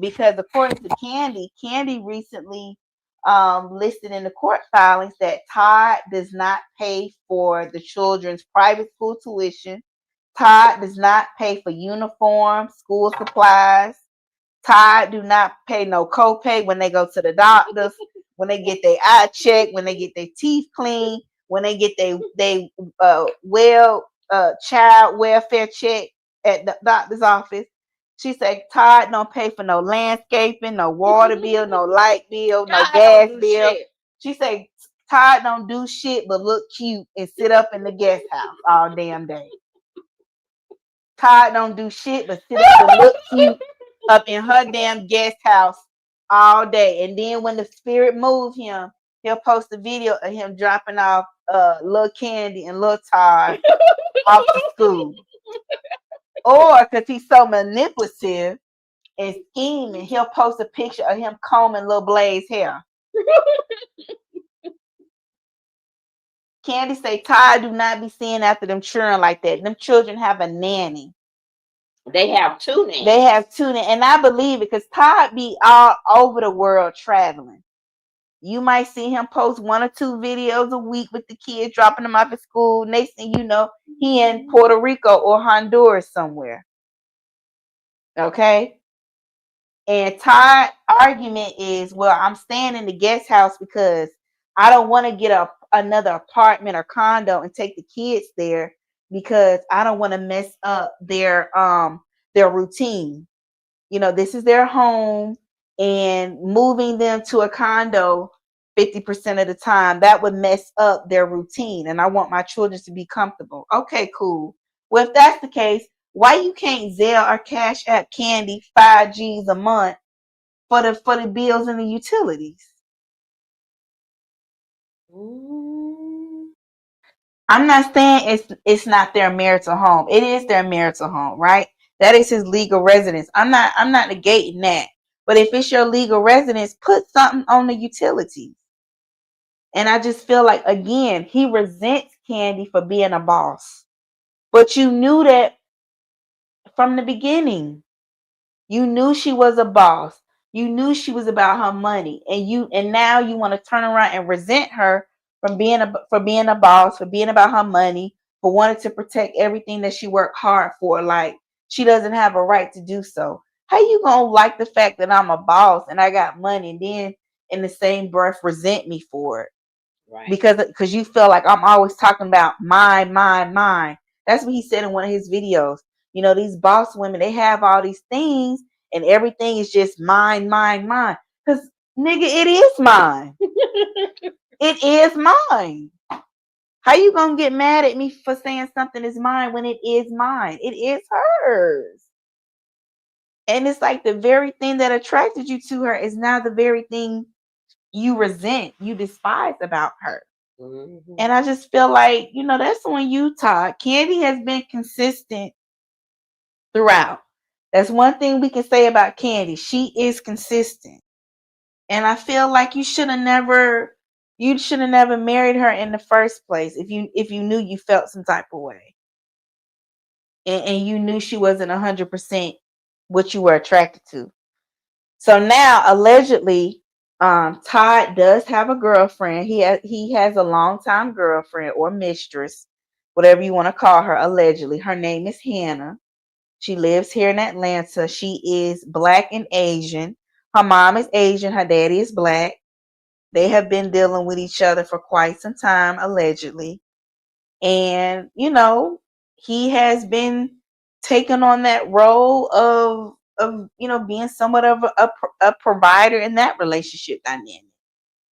Because according to Candy recently listed in the court filings that Todd does not pay for the children's private school tuition. Todd does not pay for uniforms, school supplies. Todd do not pay no copay when they go to the doctors, when they get their eye checked, when they get their teeth cleaned, when they get they child welfare check at the doctor's office. She said Todd don't pay for no landscaping, no water bill, no light bill, no gas bill. Shit. She said Todd don't do shit but look cute and sit up in the guest house all damn day. Todd don't do shit but sit up and look cute up in her damn guest house all day. And then when the spirit moves him, he'll post a video of him dropping off little Candy and little Todd off to school. Or because he's so manipulative and scheming, he'll post a picture of him combing little Blaze's hair. Candy say Todd do not be seeing after them children like that. Them children have a nanny. They have two nannies. And I believe it because Todd be all over the world traveling. You might see him post 1 or 2 videos a week with the kids, dropping them off at school. Next thing you know, he in Puerto Rico or Honduras somewhere. Okay? And Todd's argument is, well, I'm staying in the guest house because I don't want to get another apartment or condo and take the kids there because I don't want to mess up their routine. This is their home, and moving them to a condo 50% of the time, that would mess up their routine. And I want my children to be comfortable. Okay, cool. Well, if that's the case, why you can't Zelle or CashApp Candy 5 G's a month for the bills and the utilities? Mm. I'm not saying it's not their marital home. It is their marital home, right? That is his legal residence. I'm not negating that. But if it's your legal residence, put something on the utilities. And I just feel like, again, he resents Candy for being a boss. But you knew that from the beginning. You knew she was a boss. You knew she was about her money. And now you want to turn around and resent her for being a boss, for being about her money, for wanting to protect everything that she worked hard for. Like she doesn't have a right to do so. How you gonna like the fact that I'm a boss and I got money and then in the same breath resent me for it? Right. Because you feel like I'm always talking about mine, mine, mine. That's what he said in one of his videos. You know, these boss women, they have all these things and everything is just mine, mine, mine. Because nigga, it is mine. It is mine. How you gonna get mad at me for saying something is mine when it is mine? It is hers. And it's like the very thing that attracted you to her is now the very thing you resent, you despise about her. Mm-hmm. And I just feel like, that's on you, Todd. Candy has been consistent throughout. That's one thing we can say about Candy. She is consistent. And I feel like you should have never married her in the first place if you knew you felt some type of way. And you knew she wasn't 100% what you were attracted to. So now allegedly, Todd does have a girlfriend. He has a longtime girlfriend or mistress, whatever you want to call her. Allegedly, her name is Hannah. She lives here in Atlanta. She is Black and Asian. Her mom is Asian. Her daddy is Black. They have been dealing with each other for quite some time, allegedly. And he has been taking on that role of being somewhat of a provider in that relationship dynamic.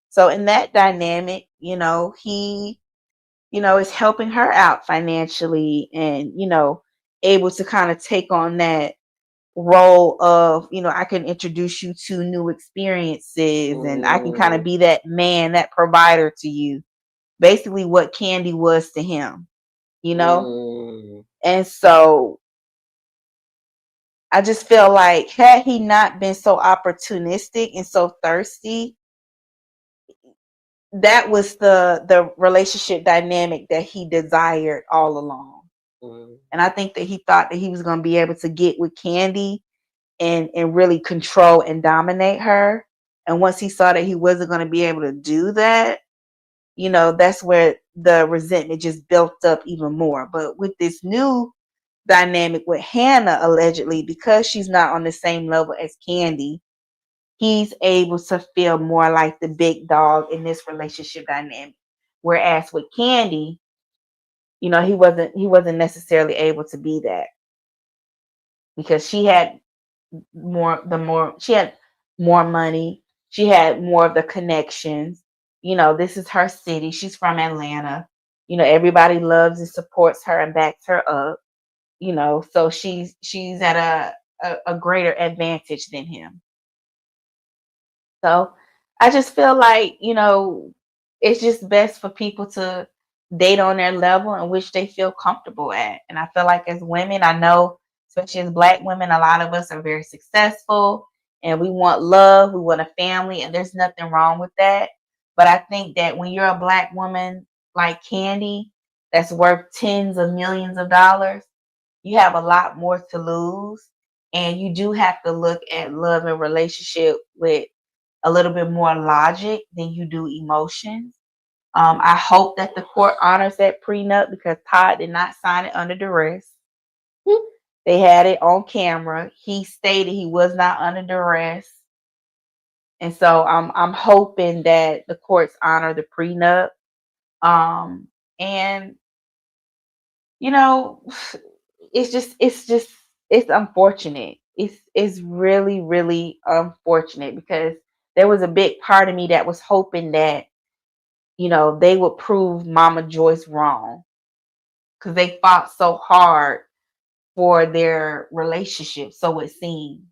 So in that dynamic, he is helping her out financially and able to kind of take on that role of I can introduce you to new experiences and I can kind of be that man, that provider to you, basically what Candy was to him. And so I just feel like had he not been so opportunistic and so thirsty, that was the relationship dynamic that he desired all along. And I think that he thought that he was going to be able to get with Candy and really control and dominate her. And once he saw that he wasn't going to be able to do that, that's where the resentment just built up even more. But with this new dynamic with Hannah, allegedly, because she's not on the same level as Candy, he's able to feel more like the big dog in this relationship dynamic. Whereas with Candy, he wasn't necessarily able to be that because she had more money, she had more of the connections. This is her city. She's from Atlanta. Everybody loves and supports her and backs her up. So she's at a greater advantage than him. So I just feel like, it's just best for people to date on their level in which they feel comfortable at. And I feel like as women, I know, especially as Black women, a lot of us are very successful and we want love, we want a family, and there's nothing wrong with that. But I think that when you're a Black woman like Candy, that's worth tens of millions of dollars, you have a lot more to lose. And you do have to look at love and relationship with a little bit more logic than you do emotions. I hope that the court honors that prenup because Todd did not sign it under duress. They had it on camera. He stated he was not under duress. And so I'm hoping that the courts honor the prenup. And you know, it's unfortunate. It's really, really unfortunate because there was a big part of me that was hoping that, they would prove Mama Joyce wrong because they fought so hard for their relationship, so it seemed.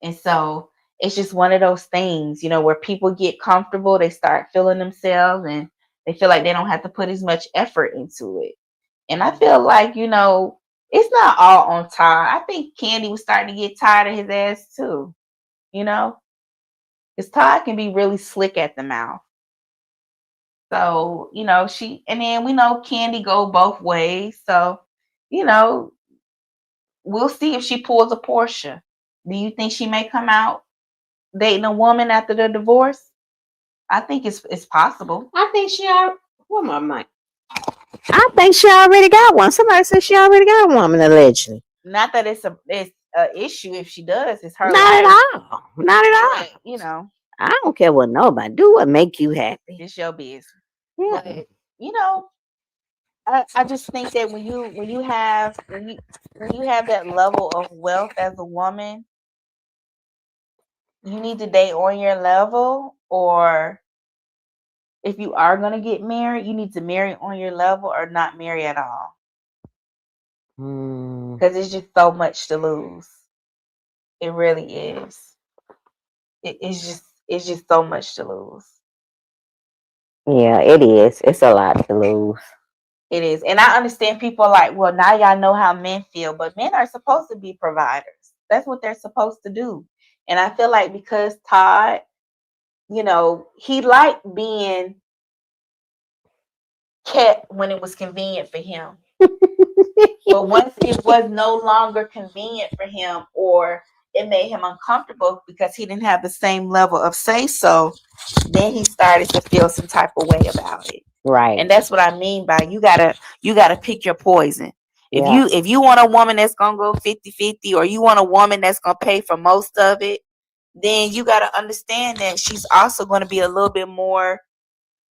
And so it's just one of those things, where people get comfortable, they start feeling themselves and They feel like they don't have to put as much effort into it. And I feel like, it's not all on Todd. I think Candy was starting to get tired of his ass too, you know? Because Todd can be really slick at the mouth. So, and then we know Candy go both ways. So, you know, we'll see if she pulls a Portia. Do you think she may come out dating a woman after the divorce? I think it's possible. I think she already. What my mic? I think she already got one. Somebody said she already got a woman allegedly. Not that it's a issue if she does. It's her Not life. at all. Not at all. But, I don't care what nobody do. What make you happy? It's your business. Yeah. But, I just think that when you have that level of wealth as a woman, you need to date on your level, or if you are going to get married, you need to marry on your level or not marry at all. Because it's just so much to lose. It really is. It's just so much to lose. Yeah, it is. It's a lot to lose. It is. And I understand people are like, well, now y'all know how men feel, but men are supposed to be providers. That's what they're supposed to do. And I feel like because Todd, he liked being kept when it was convenient for him. But once it was no longer convenient for him, or it made him uncomfortable because he didn't have the same level of say so, then he started to feel some type of way about it. Right. And that's what I mean by you gotta pick your poison. If you want a woman that's gonna go 50-50, or you want a woman that's gonna pay for most of it, then you gotta understand that she's also gonna be a little bit more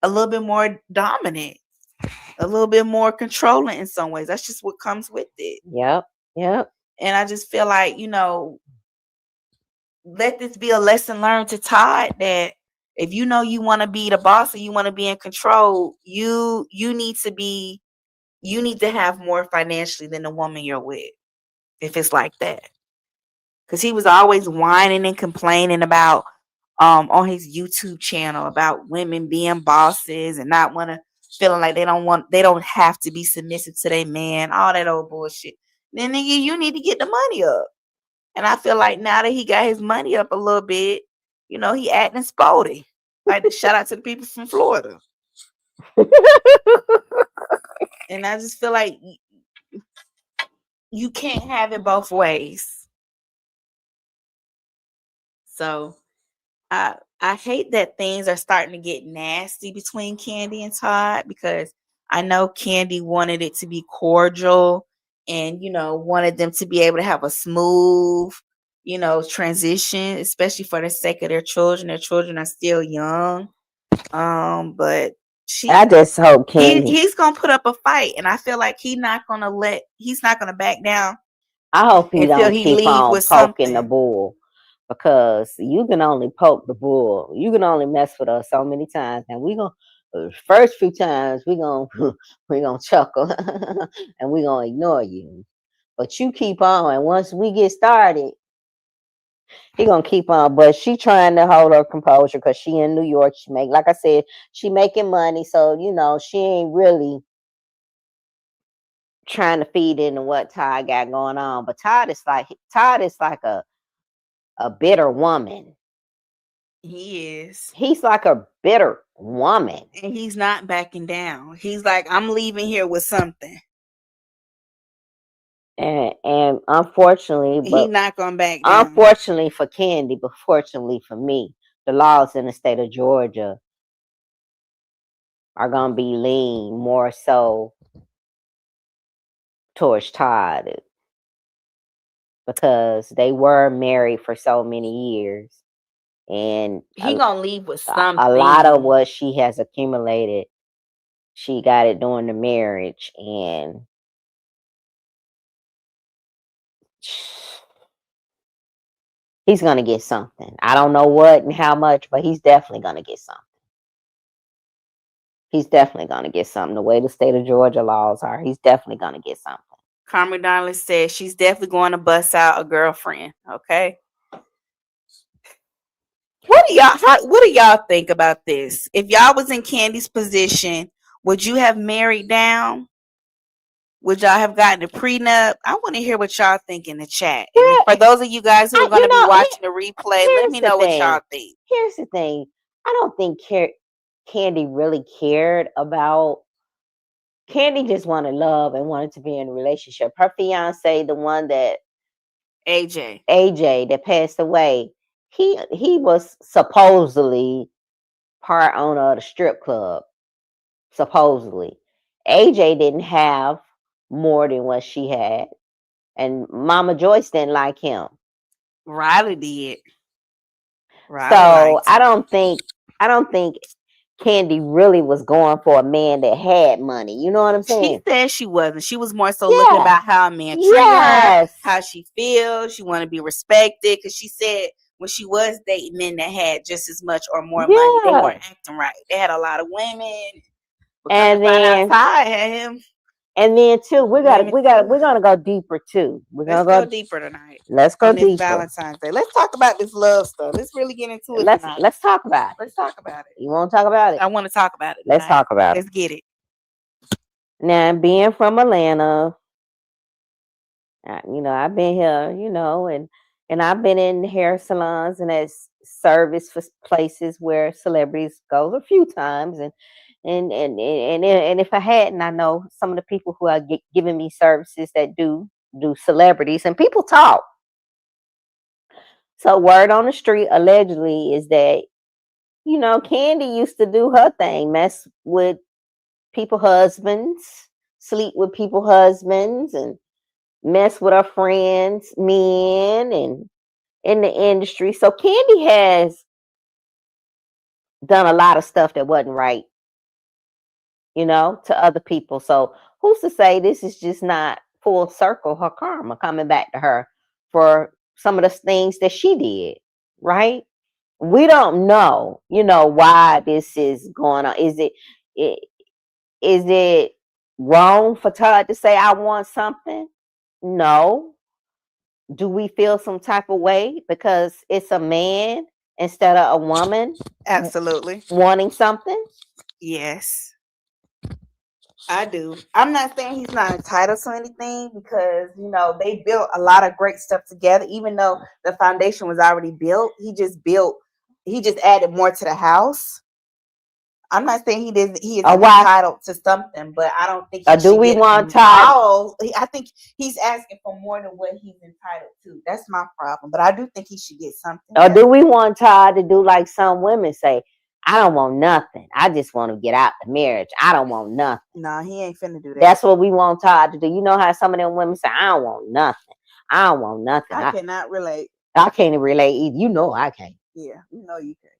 dominant, a little bit more controlling in some ways. That's just what comes with it. Yep. And I just feel like, let this be a lesson learned to Todd that if you want to be the boss and you want to be in control, you need to have more financially than the woman you're with, if it's like that. Because he was always whining and complaining about on his YouTube channel about women being bosses and not feeling like they don't have to be submissive to their man, all that old bullshit. Then nigga, you need to get the money up. And I feel like now that he got his money up a little bit, he acting sporty. Like, shout out to the people from Florida. And I just feel like you can't have it both ways. So I hate that things are starting to get nasty between Candy and Todd, because I know Candy wanted it to be cordial and, wanted them to be able to have a smooth, transition, especially for the sake of their children. Their children are still young. But I just hope Candy. He's gonna put up a fight, and I feel like he's not gonna back down. I hope he don't keep on poking the bull, because you can only poke the bull. You can only mess with us so many times, and we gonna first few times we gonna chuckle and we gonna ignore you. But you keep on, and once we get started, he gonna keep on. But she trying to hold her composure because she in New York. Like I said, she making money, so she ain't really trying to feed into what Todd got going on. But Todd is like a bitter woman. He is. He's like a bitter woman. And he's not backing down. He's like, I'm leaving here with something. And unfortunately, he's not gonna back down. Unfortunately for Candy, but fortunately for me, the laws in the state of Georgia are gonna be lean more so towards Todd, because they were married for so many years, and he gonna leave with something. A lot of what she has accumulated, she got it during the marriage, and he's gonna get something. I don't know what and how much, but he's definitely gonna get something. He's definitely gonna get something. The way the state of Georgia laws are, he's definitely gonna get something. Carmen Darling says she's definitely going to bust out a girlfriend. Okay. Woo! What do y'all think about this? If y'all was in Candy's position, would you have married down? Would y'all have gotten a prenup? I want to hear what y'all think in the chat. And for those of you guys who are going to be watching the replay, let me know what y'all think. Here's the thing. I don't think Candy really cared about. Candy just wanted love and wanted to be in a relationship. Her fiance, the one that AJ that passed away, he was supposedly part owner of the strip club. Supposedly, AJ didn't have more than what she had, and Mama Joyce didn't like him. Riley did. So I don't think Candy really was going for a man that had money. You know what I'm saying? She said she wasn't. She was more so looking about how a man treated her, how she feels. She wanted to be respected, because she said when she was dating men that had just as much or more money, they weren't acting right. They had a lot of women. And then Ty had him. And then too, we're gonna go deeper too. Let's go deeper tonight. Let's go deeper. Valentine's Day. Let's talk about this love stuff. Let's really get into it. Let's talk about it. Let's talk about it. You want to talk about it? I want to talk about it. Let's talk about it. Let's get it. Now, being from Atlanta, I've been here, and I've been in hair salons and at service for places where celebrities go a few times, and if I hadn't, I know some of the people who are giving me services that do celebrities, and people talk. So word on the street allegedly is that, Candy used to do her thing, mess with people husbands, sleep with people husbands, and mess with her friends, men, and in the industry. So Candy has done a lot of stuff that wasn't right, to other people. So who's to say this is just not full circle, her karma coming back to her for some of the things that she did, right? We don't know, why this is going on. Is it wrong for Todd to say, I want something? No. Do we feel some type of way because it's a man instead of a woman? Absolutely. Wanting something? Yes. I do. I'm not saying he's not entitled to anything, because, they built a lot of great stuff together. Even though the foundation was already built, he just added more to the house. I'm not saying he is entitled to something, but I don't think do we want Todd? I think he's asking for more than what he's entitled to. That's my problem. But I do think he should get something. Or do we want Todd to do like some women say, I don't want nothing. I just want to get out the marriage. I don't want nothing. No, he ain't finna do that. That's what we want Todd to do. You know how some of them women say, I don't want nothing. I don't want nothing. I cannot relate. I can't relate either. You know I can't. Yeah, you know you can.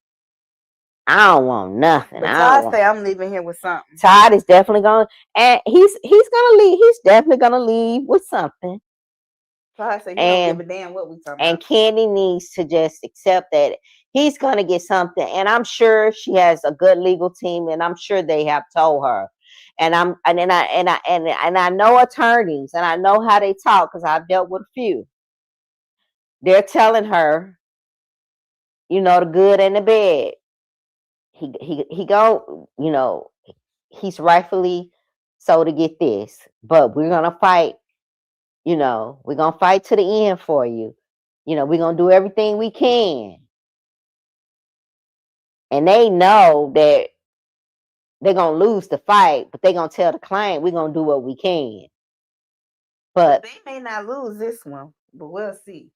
I don't want nothing. But Todd say I'm leaving here with something. Todd is definitely going, and he's gonna leave. He's definitely gonna leave with something. Todd say he don't give a damn what we talking about. And Candy needs to just accept that he's gonna get something. And I'm sure she has a good legal team, and I'm sure they have told her. And I know attorneys, and I know how they talk because I've dealt with a few. They're telling her, the good and the bad. He go, he's rightfully so to get this, but we're gonna fight. We're gonna fight to the end for you. We're gonna do everything we can. And they know that they're gonna lose the fight, but they're gonna tell the client we're gonna do what we can. But they may not lose this one, but we'll see.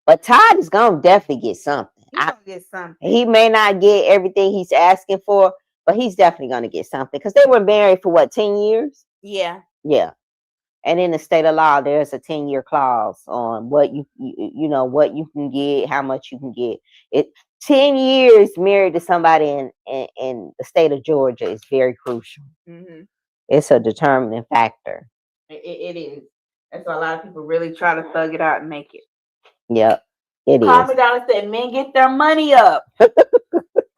But Todd is gonna definitely get something. He's gonna get something. He may not get everything he's asking for, but he's definitely gonna get something, because they were married for what, 10 years? Yeah. Yeah. And in the state of law, there's a 10-year clause on what what you can get, how much you can get. 10 years married to somebody in the state of Georgia is very crucial. Mm-hmm. It's a determining factor. It is. That's why a lot of people really try to thug it out and make it. Yep, it is. Carmen Dollar said men get their money up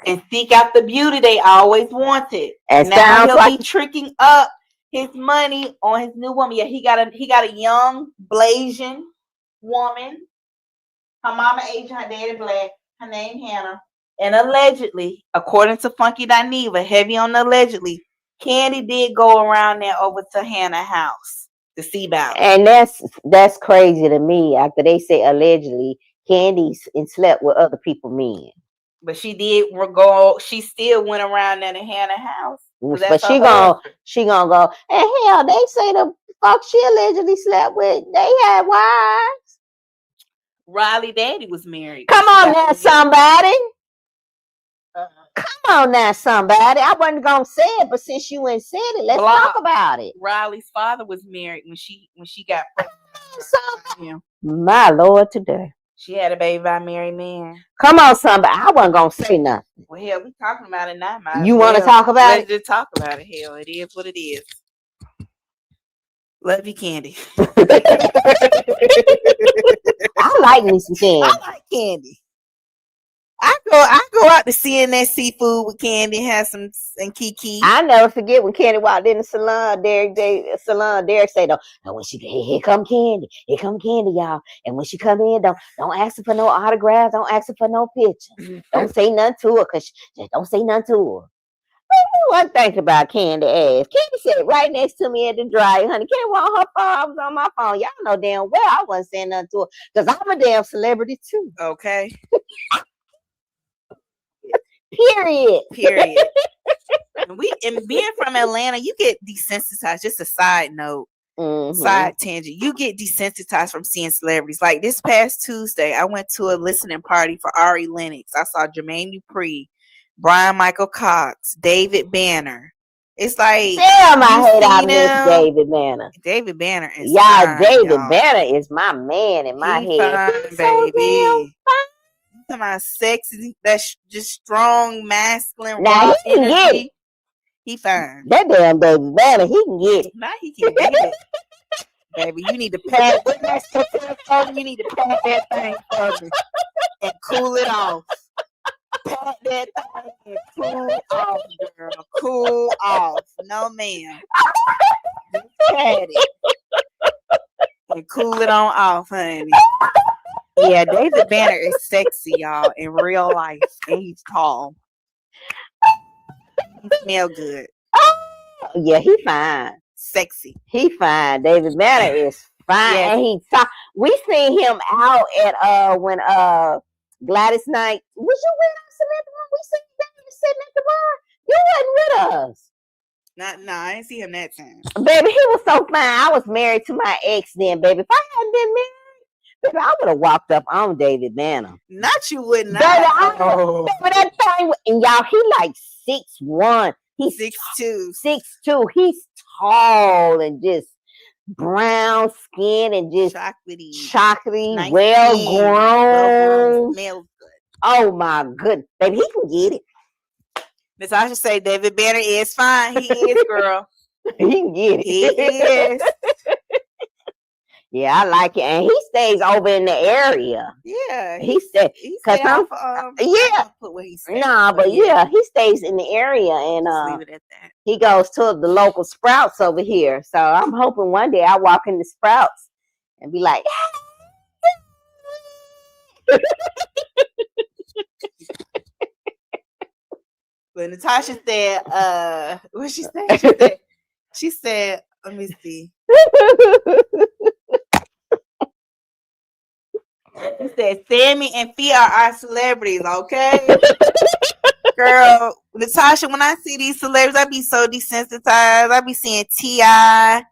and seek out the beauty they always wanted. And now he'll be tricking up his money on his new woman. Yeah, he got a young, blazing woman. Her mama Asian, her daddy black. Her name Hannah. And allegedly, according to Funky Dineva, heavy on the allegedly, Candy did go around there over to Hannah's house to see about it. And that's crazy to me. After they say allegedly, Candy slept with other people men. But she did go. She still went around there to Hannah's house. But she gonna go. And hell, they say the fuck she allegedly slept with. They had wives. Riley daddy was married. Come on now, somebody. Come on now, somebody. I wasn't gonna say it, but since you ain't said it, let's talk about it. Riley's father was married when she got pregnant. So, my Lord, today. She had a baby by a married man. Come on, somebody. I wasn't gonna say nothing. Well, hell, we talking about it now. You want to talk about it? Let's just talk about it. Hell, it is what it is. Love you, Candy. I like me some Candy. I like Candy. I go out to CNS Seafood with Candy, have some and Kiki. I never forget when Candy walked in the salon. Derek say though, and when she here come Candy, y'all. And when she come in, don't ask her for no autographs, don't ask her for no picture, don't say nothing to her, cause don't say nothing to her. One thing about Candy ass. Candy said right next to me at the dryer, honey. Candy want her phone. I was on my phone. Y'all know damn well I wasn't saying nothing to her, cause I'm a damn celebrity too. Okay. Period. And being from Atlanta, you get desensitized. Just a side note, side tangent. You get desensitized from seeing celebrities. Like this past Tuesday, I went to a listening party for Ari Lennox. I saw Jermaine Dupri, Brian Michael Cox, David Banner. It's like damn, I hate I miss David Banner. David Banner is David Banner is my man in my head. Fine, baby. About sexy, that's just strong, masculine, raw energy. He fine. That damn David Banner, he can get it. Now he can get it. Baby, you need to pat that. You need to pat that thing for me and cool it off. Pat that thing and cool off, girl. Cool off. No, ma'am. Just pat it and cool it on off, honey. Yeah, David Banner is sexy, y'all, in real life, and he's tall. He smell good. Yeah, he fine. Sexy. He fine. David Banner is fine, and he talk. We seen him out at when Gladys Knight. Was you with us at the bar? We seen David sitting at the bar. You wasn't with us. No, I didn't see him that time. Baby, he was so fine. I was married to my ex then, baby. If I hadn't been married, baby, I would have walked up on David Banner. Not you wouldn't. Baby, that thing, and y'all, he like 6'1". He's 6'2". 6'2". He's tall and just brown skin and just chocolatey, nice, well grown. Smells good. Oh my goodness, baby, he can get it. Miss I should say David Banner is fine. He is, girl. He can get it. He is. Yeah, I like it, and he stays over in the area. Yeah, he stays. Cause I'm, put where he stays. Nah, but yeah, he stays in the area, and leave it at that. He goes to the local Sprouts over here. So I'm hoping one day I walk into Sprouts and be like, but Natasha said, what she said? She said, let me see. She said, Sammie and Fee are our celebrities, okay? Girl, Natasha, when I see these celebrities, I be so desensitized. I be seeing T.I.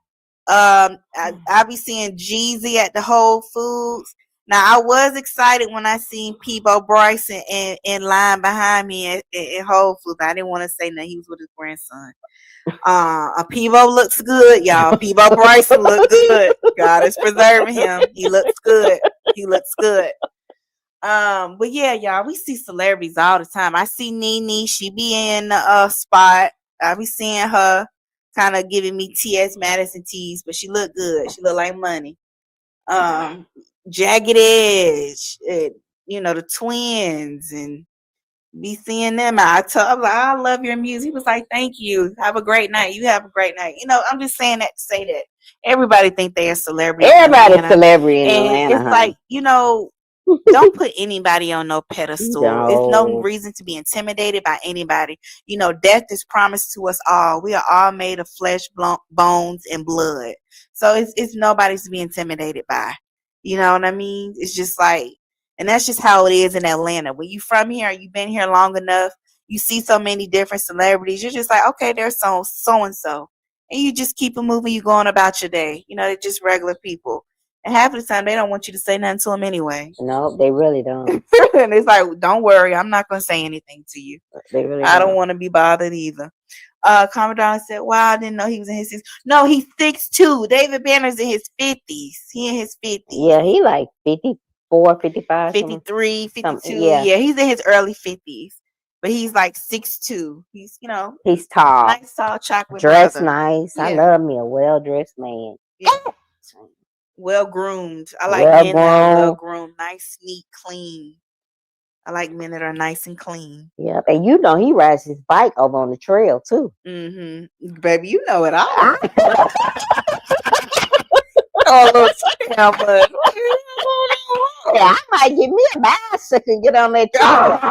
I be seeing Jeezy at the Whole Foods. Now, I was excited when I seen Peebo Bryson in line behind me at Whole Foods. I didn't want to say nothing. He was with his grandson. Peebo looks good, y'all. Peebo Bryson look good. God is preserving him. He looks good. But yeah, y'all, we see celebrities all the time. I see Nene. She be in the spot. I be seeing her kind of giving me T.S. Madison teas, but she look good. She look like money. Jagged Edge, the twins, and be seeing them. I love your music. He was like, thank you. Have a great night. You have a great night. I'm just saying that to say that everybody think they're a celebrity. Everybody's celebrity in Atlanta. It's like, Don't put anybody on no pedestal. It's no No. reason to be intimidated by anybody. Death is promised to us all. We are all made of flesh, bones, and blood. So it's nobody's to be intimidated by. You know what I mean? It's just like, and that's just how it is in Atlanta. When you from here, you've been here long enough, you see so many different celebrities. You're just like, okay, there's so and so, and you just keep it moving. You going about your day. They're just regular people. And half of the time, they don't want you to say nothing to them anyway. No, they really don't. And it's like, don't worry, I'm not going to say anything to you. They really I don't want to be bothered either. Commodore said, wow, I didn't know he was in his 60s. No, he's 6'2". David Banner's in his 50s. He in his 50s. Yeah, he like 54, 55. 53, 52. Yeah, he's in his early 50s. But he's like 6'2". He's, he's tall. Nice, tall, chocolate dressed brother. nice. Yeah. I love me a well-dressed man. Yeah. Well groomed. I like men that are well groomed, nice, neat, clean. I like men that are nice and clean. Yep, and he rides his bike over on the trail too. Baby, you know it all. Oh, little scammer. Yeah, I might get me a bicycle and get on that trail.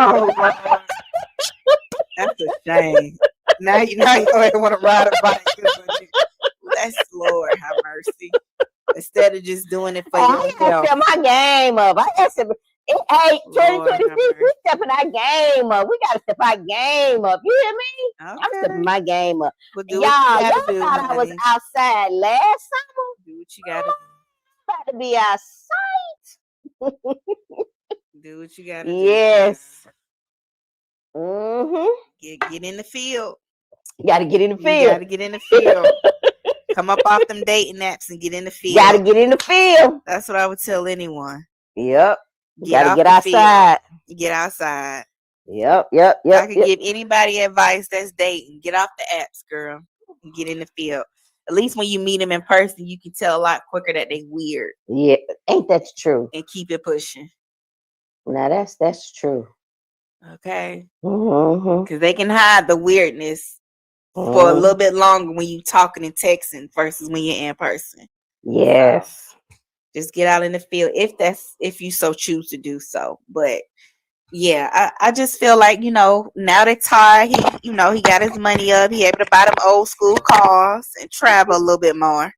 That's a shame. Now you don't want to ride a bike. That's Lord have mercy. Instead of just doing it for yourself. I gotta step my game up. Hey, 2026, we stepping our game up. We gotta step our game up. You hear me? Okay. I'm stepping my game up. Well, y'all thought I was outside last summer. Do what you gotta do. About to be outside. Do what you gotta do. Yes. Get in the field. You gotta get in the field. You gotta get in the field. Come up off them dating apps and get in the field. Gotta get in the field. That's what I would tell anyone. Yep. Gotta get outside. Get outside. Yep. I could give anybody advice that's dating. Get off the apps, girl, and get in the field. At least when you meet them in person, you can tell a lot quicker that they weird. Yeah, ain't that true? And keep it pushing. Now that's true. Okay. Because they can hide the weirdness for a little bit longer when you talking and texting versus when you're in person. Yes. Just get out in the field if you so choose to do so. But yeah, I just feel like, now that Ty, he got his money up, he able to buy them old school cars and travel a little bit more,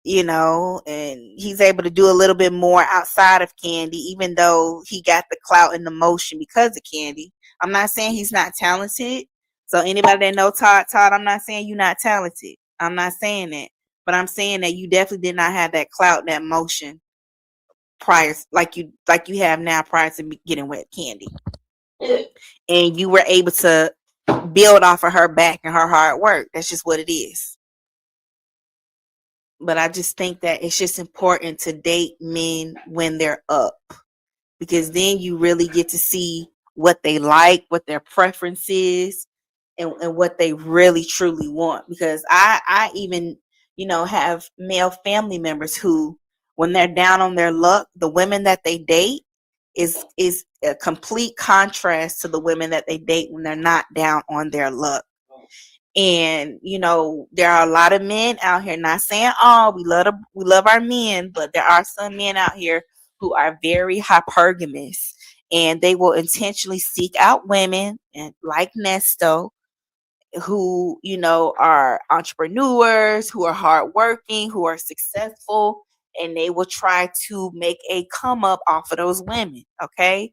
and he's able to do a little bit more outside of Candy, even though he got the clout and the motion because of Candy. I'm not saying he's not talented. So anybody that know Todd, I'm not saying you're not talented. I'm not saying that. But I'm saying that you definitely did not have that clout, that motion prior, like you have now prior to getting with Candy. And you were able to build off of her back and her hard work. That's just what it is. But I just think that it's just important to date men when they're up. Because then you really get to see what they like, what their preference is, and what they really truly want. Because I even, have male family members who, when they're down on their luck, the women that they date is a complete contrast to the women that they date when they're not down on their luck. And there are a lot of men out here, not saying all, we love our men, but there are some men out here who are very hypergamous, and they will intentionally seek out women, and like Nesto, who are entrepreneurs, who are hardworking, who are successful, and they will try to make a come up off of those women. Okay,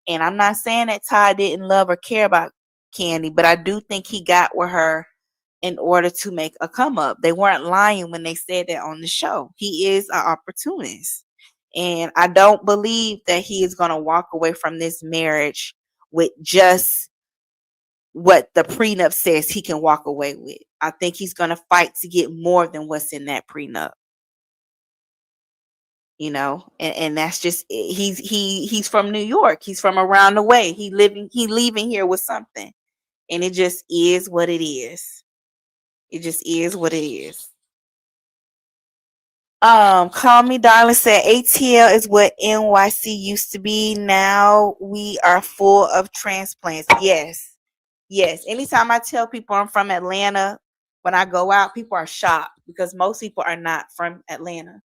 and I'm not saying that Ty didn't love or care about Candy, but I do think he got with her in order to make a come up. They weren't lying when they said that on the show. He is an opportunist. And I don't believe that he is going to walk away from this marriage with just what the prenup says he can walk away with. I think he's going to fight to get more than what's in that prenup. And that's just, he's from New York. He's from around the way. He leaving here with something. And it just is what it is. It just is what it is. Call Me Darling said ATL is what NYC used to be. Now we are full of transplants. Yes. Anytime I tell people I'm from Atlanta, when I go out, people are shocked because most people are not from Atlanta.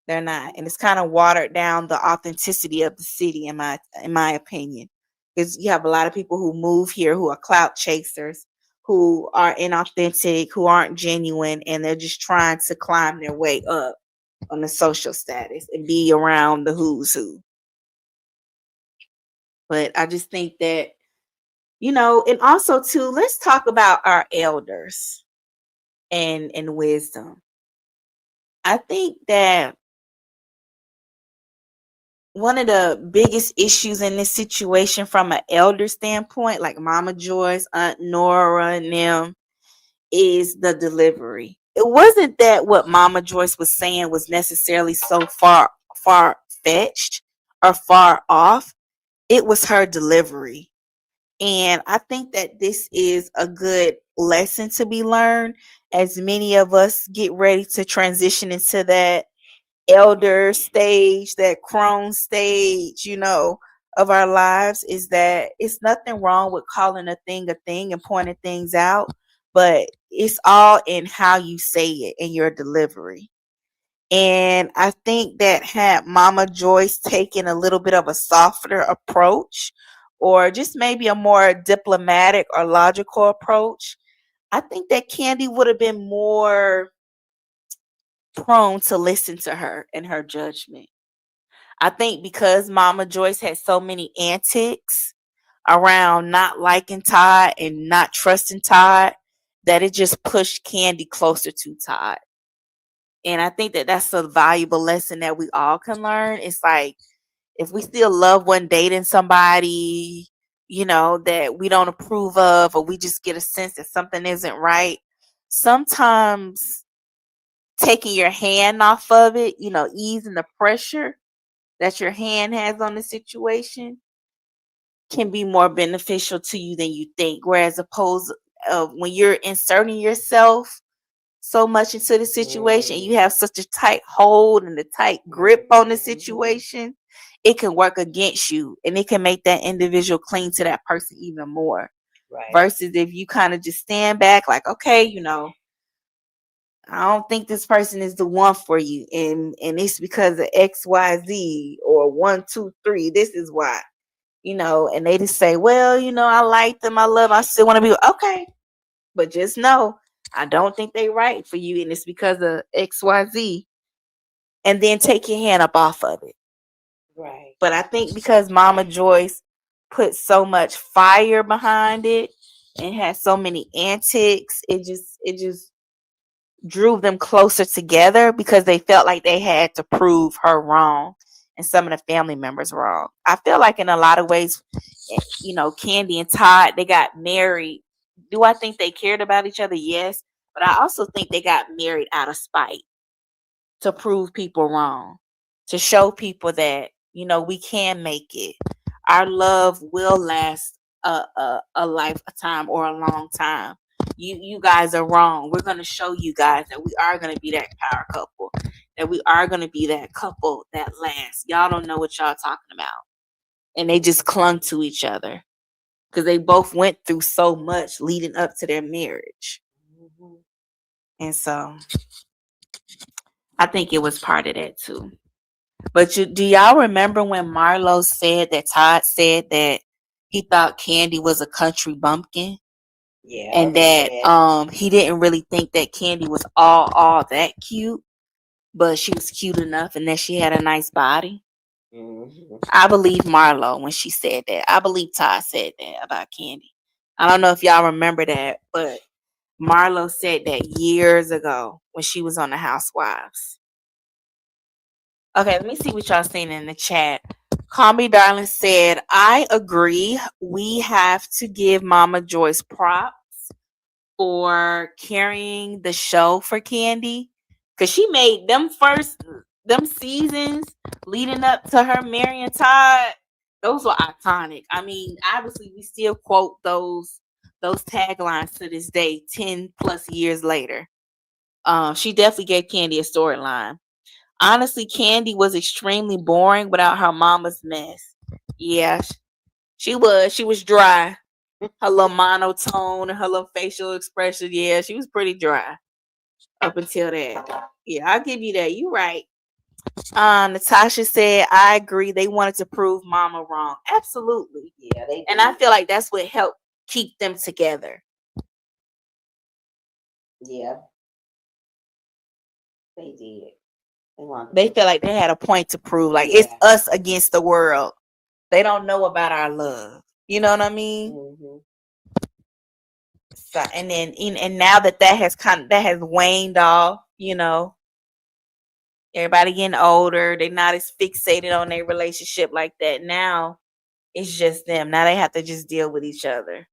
They're not, and it's kind of watered down the authenticity of the city, in my opinion, because you have a lot of people who move here who are clout chasers, who are inauthentic, who aren't genuine, and they're just trying to climb their way up on the social status and be around the who's who. But I just think that, and also too, let's talk about our elders and wisdom. I think that one of the biggest issues in this situation from an elder standpoint, like Mama Joyce, Aunt Nora, and them, is the delivery. It wasn't that what Mama Joyce was saying was necessarily so far fetched or far off. It was her delivery. And I think that this is a good lesson to be learned as many of us get ready to transition into that elder stage, that crone stage, of our lives, is that it's nothing wrong with calling a thing and pointing things out, but it's all in how you say it and your delivery. And I think that had Mama Joyce taken a little bit of a softer approach, or just maybe a more diplomatic or logical approach, I think that Candy would have been more prone to listen to her and her judgment. I think because Mama Joyce had so many antics around not liking Todd and not trusting Todd, that it just pushed Candy closer to Todd. And I think that that's a valuable lesson that we all can learn. It's like, if we still love one dating somebody, that we don't approve of, or we just get a sense that something isn't right, sometimes taking your hand off of it, easing the pressure that your hand has on the situation, can be more beneficial to you than you think. Whereas opposed of when you're inserting yourself so much into the situation, you have such a tight hold and a tight grip on the situation, it can work against you, and it can make that individual cling to that person even more. Right. Versus if you kind of just stand back, like, okay, I don't think this person is the one for you, and it's because of XYZ or 1, 2, 3. This is why, and they just say, well, I like them, I love, I still want to be okay, but just know, I don't think they right for you, and it's because of XYZ, and then take your hand up off of it. Right. But I think because Mama Joyce put so much fire behind it and had so many antics, it just drew them closer together because they felt like they had to prove her wrong and some of the family members wrong. I feel like in a lot of ways, Candy and Todd, they got married. Do I think they cared about each other? Yes. But I also think they got married out of spite, to prove people wrong, to show people that, we can make it. Our love will last a lifetime or a long time. You guys are wrong. We're going to show you guys that we are going to be that power couple, that we are going to be that couple that lasts. Y'all don't know what y'all talking about. And they just clung to each other because they both went through so much leading up to their marriage. And so I think it was part of that too. But do y'all remember when Marlo said that Todd said that he thought Candy was a country bumpkin? Yeah. And that he didn't really think that Candy was all that cute, but she was cute enough and that she had a nice body. I believe Marlo when she said that. I believe Todd said that about Candy. I don't know if y'all remember that, but Marlo said that years ago when she was on the Housewives. Okay, let me see what y'all saying in the chat. Call Me Darling said, I agree. We have to give Mama Joyce props for carrying the show for Candy. Because she made them seasons leading up to her marrying Todd. Those were iconic. I mean, obviously we still quote those taglines to this day, 10 plus years later. She definitely gave Candy a storyline. Honestly, Candy was extremely boring without her mama's mess. Yeah, she was. She was dry. Her little monotone and her little facial expression. Yeah, she was pretty dry up until that. Yeah, I'll give you that. You right. Natasha said, I agree. They wanted to prove mama wrong. Absolutely. Yeah, they did. And I feel like that's what helped keep them together. Yeah. They did. They feel like they had a point to prove. Like, it's us against the world. They don't know about our love. You know what I mean? Mm-hmm. So, and then and now that has waned off, you know, everybody getting older, they're not as fixated on their relationship like that. Now it's just them. Now they have to just deal with each other.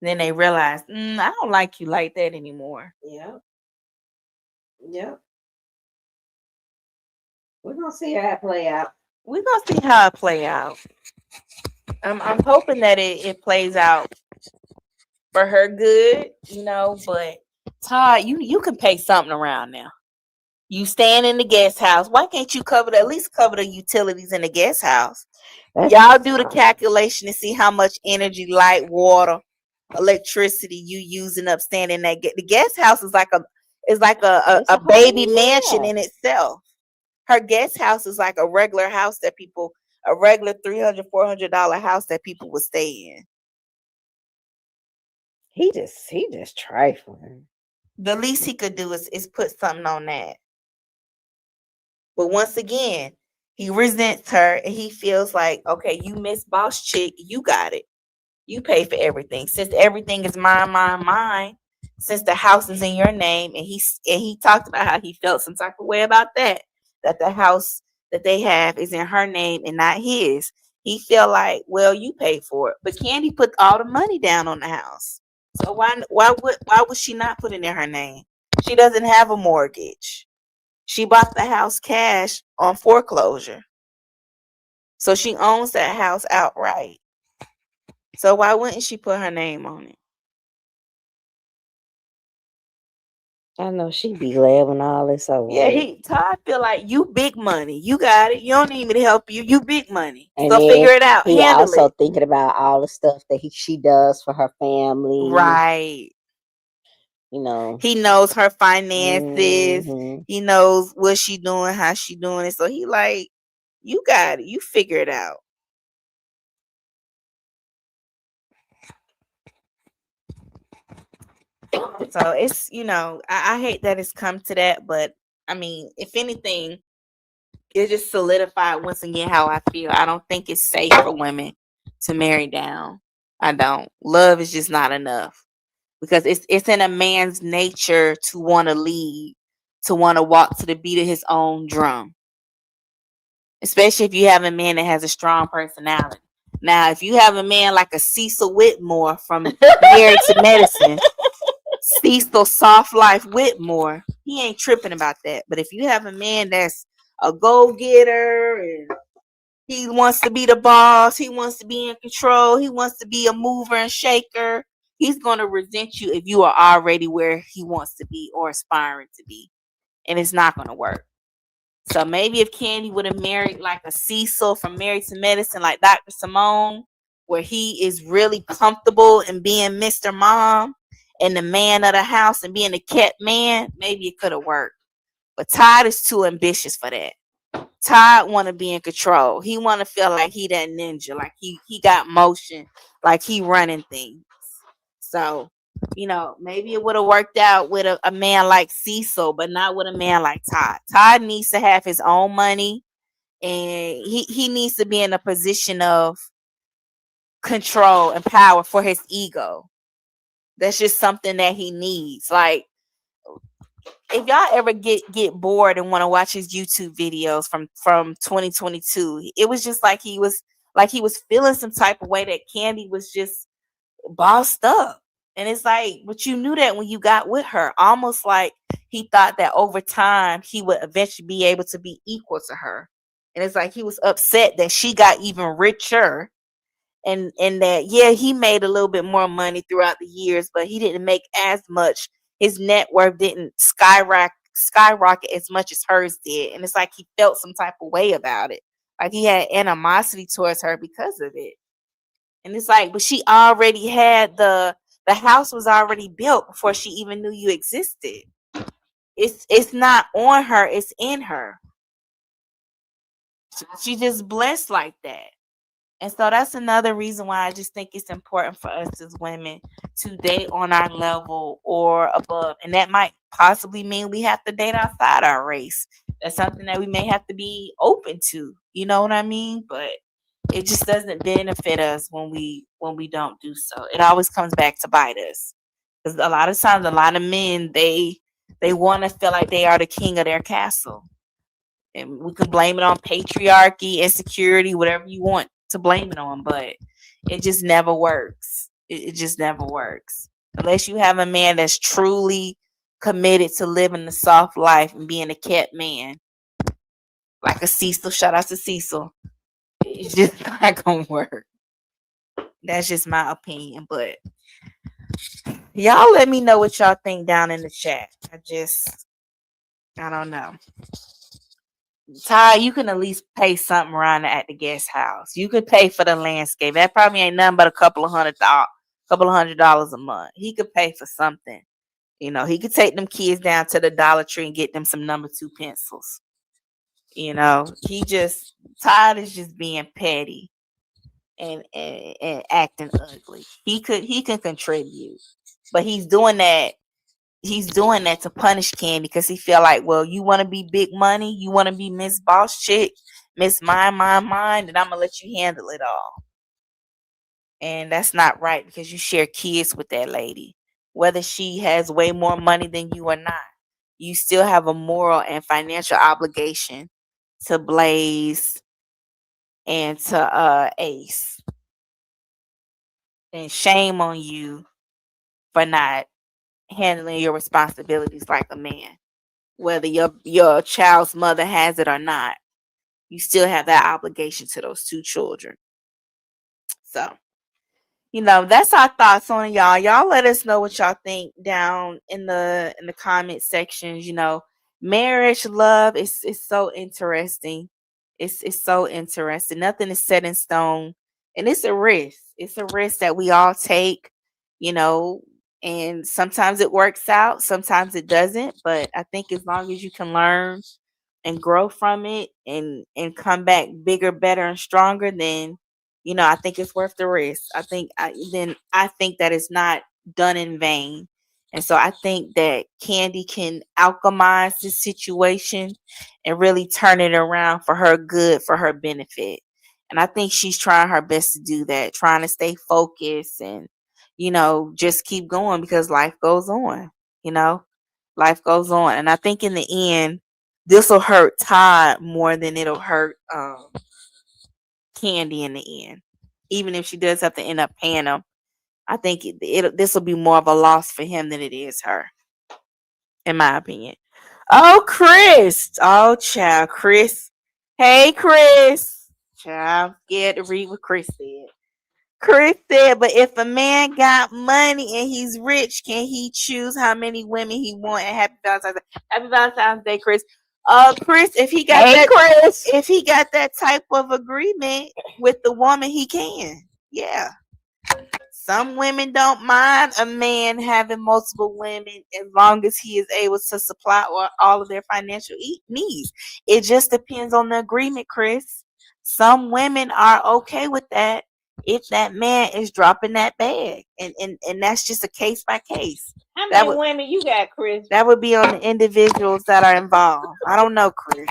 Then they realize, I don't like you like that anymore. Yeah. Yep. We're gonna see how it play out. We're gonna see how it play out. I'm hoping that it plays out for her good, you know, but Todd, you can pay something around now. You staying in the guest house. Why can't you at least cover the utilities in the guest house? Y'all do the calculation to see how much energy, light, water, electricity you using up staying in that. The guest house is like a baby mansion in itself. Her guest house is like a regular house that a regular $300-$400 house that people would stay in. He just trifling. The least he could do is put something on that. But once again, he resents her and he feels like, okay, you miss boss chick, you got it. You pay for everything. Since everything is mine, since the house is in your name, and he talked about how he felt some type of way about that the house that they have is in her name and not his. He felt like, well, you pay for it. But Candy put all the money down on the house. So why would she not put it in her name? She doesn't have a mortgage. She bought the house cash on foreclosure. So she owns that house outright. So why wouldn't she put her name on it? I know she'd be glad when all this over. Yeah, Todd feel like you big money. You got it. You don't need me to help you. You big money. And so figure it out. He also thinking about all the stuff that she does for her family. Right. You know. He knows her finances. Mm-hmm. He knows what she doing, how she doing it. So he like, you got it. You figure it out. So it's, you know, I hate that it's come to that, but I mean, if anything, it just solidified once again how I feel. I don't think it's safe for women to marry down. I don't. Love is just not enough because it's in a man's nature to want to lead, to want to walk to the beat of his own drum. Especially if you have a man that has a strong personality. Now, if you have a man like a Cecil Whitmore from Married to Medicine, Cecil Soft Life Whitmore, he ain't tripping about that. But if you have a man that's a go-getter and he wants to be the boss, he wants to be in control, he wants to be a mover and shaker, he's going to resent you if you are already where he wants to be or aspiring to be. And it's not going to work. So maybe if Candy would have married like a Cecil from Married to Medicine, like Dr. Simone, where he is really comfortable in being Mr. Mom and the man of the house and being the kept man, maybe it could have worked. But Todd is too ambitious for that. Todd want to be in control. He want to feel like he that ninja, like he got motion, like he running things. So, you know, maybe it would have worked out with a man like Cecil, but not with a man like Todd. Todd needs to have his own money, and he needs to be in a position of control and power for his ego. That's just something that he needs. Like, if y'all ever get bored and want to watch his YouTube videos from 2022, it was just like he was feeling some type of way that Candy was just bossed up. And it's like, but you knew that when you got with her, almost like he thought that over time he would eventually be able to be equal to her. And it's like he was upset that she got even richer and that, yeah, he made a little bit more money throughout the years, but he didn't make as much. His net worth didn't skyrocket as much as hers did. And it's like he felt some type of way about it. Like he had animosity towards her because of it. And it's like, but she already had the house was already built before she even knew you existed. it's not on her, it's in her. She just blessed like that. And so that's another reason why I just think it's important for us as women to date on our level or above. And that might possibly mean we have to date outside our race. That's something that we may have to be open to. You know what I mean? But it just doesn't benefit us when we don't do so. It always comes back to bite us. Because a lot of times a lot of men they want to feel like they are the king of their castle. And we can blame it on patriarchy, insecurity, whatever you want to blame it on, but it just never works. It just never works unless you have a man that's truly committed to living the soft life and being a kept man, like a Cecil. Shout out to Cecil. It's just not gonna work. That's just my opinion, but y'all let me know what y'all think down in the chat. I don't know. Ty, you can at least pay something around at the guest house. You could pay for the landscape. That probably ain't nothing but a couple of $100 a month. He could pay for something. He could take them kids down to the Dollar Tree and get them some number 2 pencils. Todd is just being petty and acting ugly. He can contribute, but he's doing that to punish Candy because he feel like, well, you want to be big money, you want to be Miss Boss Chick, Miss Mine, and I'm gonna let you handle it all. And that's not right because you share kids with that lady, whether she has way more money than you or not. You still have a moral and financial obligation to Blaze and to Ace. And shame on you for not handling your responsibilities like a man. Whether your child's mother has it or not, you still have that obligation to those 2 children. So, that's our thoughts on it, y'all. Y'all let us know what y'all think down in the comment sections. Marriage, love is so interesting. It's so interesting. Nothing is set in stone, and it's a risk. It's a risk that we all take, you know, and sometimes it works out, sometimes it doesn't. But I think as long as you can learn and grow from it and come back bigger, better, and stronger, then I think it's worth the risk. I think that it's not done in vain. And so I think that Candy can alchemize this situation and really turn it around for her good, for her benefit. And I think she's trying her best to do that, trying to stay focused and just keep going because life goes on, you know? Life goes on. And I think in the end, this will hurt Todd more than it'll hurt Candy in the end. Even if she does have to end up paying him, I think this will be more of a loss for him than it is her, in my opinion. Oh, Chris. Oh, child. Chris. Hey, Chris. Child, I'm scared to read what Chris said. Chris said, but if a man got money and he's rich, can he choose how many women he want? And happy Valentine's Day. Happy Valentine's Day, Chris. Chris, if he got Chris. if he got that type of agreement with the woman, he can. Yeah. Some women don't mind a man having multiple women as long as he is able to supply all of their financial needs. It just depends on the agreement, Chris. Some women are okay with that if that man is dropping that bag, and that's just a case by case. How many women you got, Chris? That would be on the individuals that are involved. I don't know, Chris.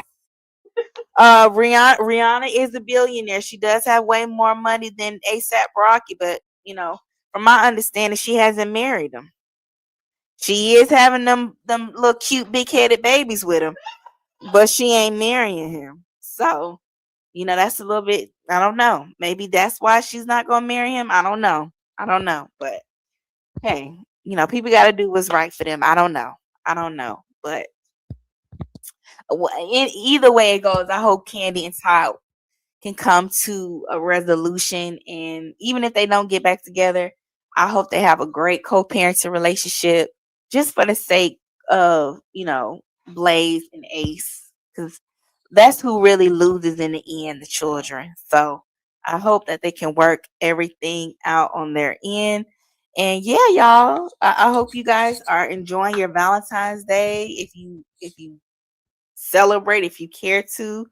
Rihanna is a billionaire. She does have way more money than ASAP Rocky, but from my understanding, she hasn't married him. She is having them little cute big headed babies with him, but she ain't marrying him. So that's a little bit. I don't know. Maybe that's why she's not gonna marry him. I don't know. But hey, people got to do what's right for them. I don't know. But either way it goes, I hope Candy and Todd can come to a resolution. And even if they don't get back together, I hope they have a great co-parenting relationship just for the sake of, Blaze and Ace. Because that's who really loses in the end, the children. So I hope that they can work everything out on their end And yeah, y'all, I hope you guys are enjoying your Valentine's Day. If you celebrate, if you care to,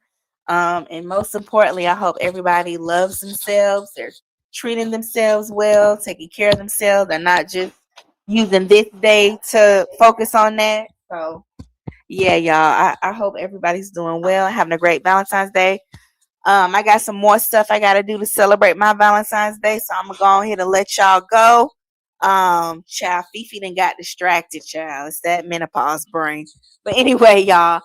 and most importantly, I hope everybody loves themselves. They're treating themselves well, taking care of themselves. They're not just using this day to focus on that. So yeah, y'all, I hope everybody's doing well, having a great Valentine's Day. I got some more stuff I gotta do to celebrate my Valentine's Day, so I'm gonna go ahead and let y'all go. Child, FeeFee done got distracted, child. It's that menopause brain. But anyway, y'all,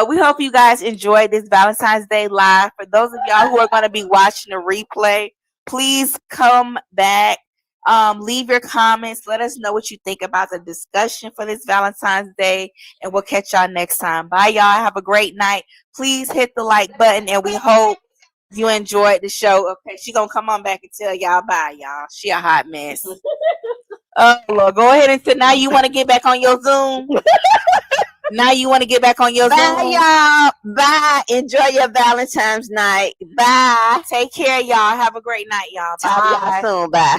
we hope you guys enjoyed this Valentine's Day live. For those of y'all who are gonna be watching the replay, please come back. Leave your comments. Let us know what you think about the discussion for this Valentine's Day, and we'll catch y'all next time. Bye, y'all. Have a great night. Please hit the like button, and we hope you enjoyed the show. Okay, she gonna come on back and tell y'all bye, y'all. She a hot mess. Oh Lord, go ahead and say now you want to get back on your Zoom. Now you want to get back on your Bye, Zoom. y'all. Bye. Enjoy your Valentine's night. Bye. Take care, y'all. Have a great night, y'all. Talk to y'all Bye. soon. Bye.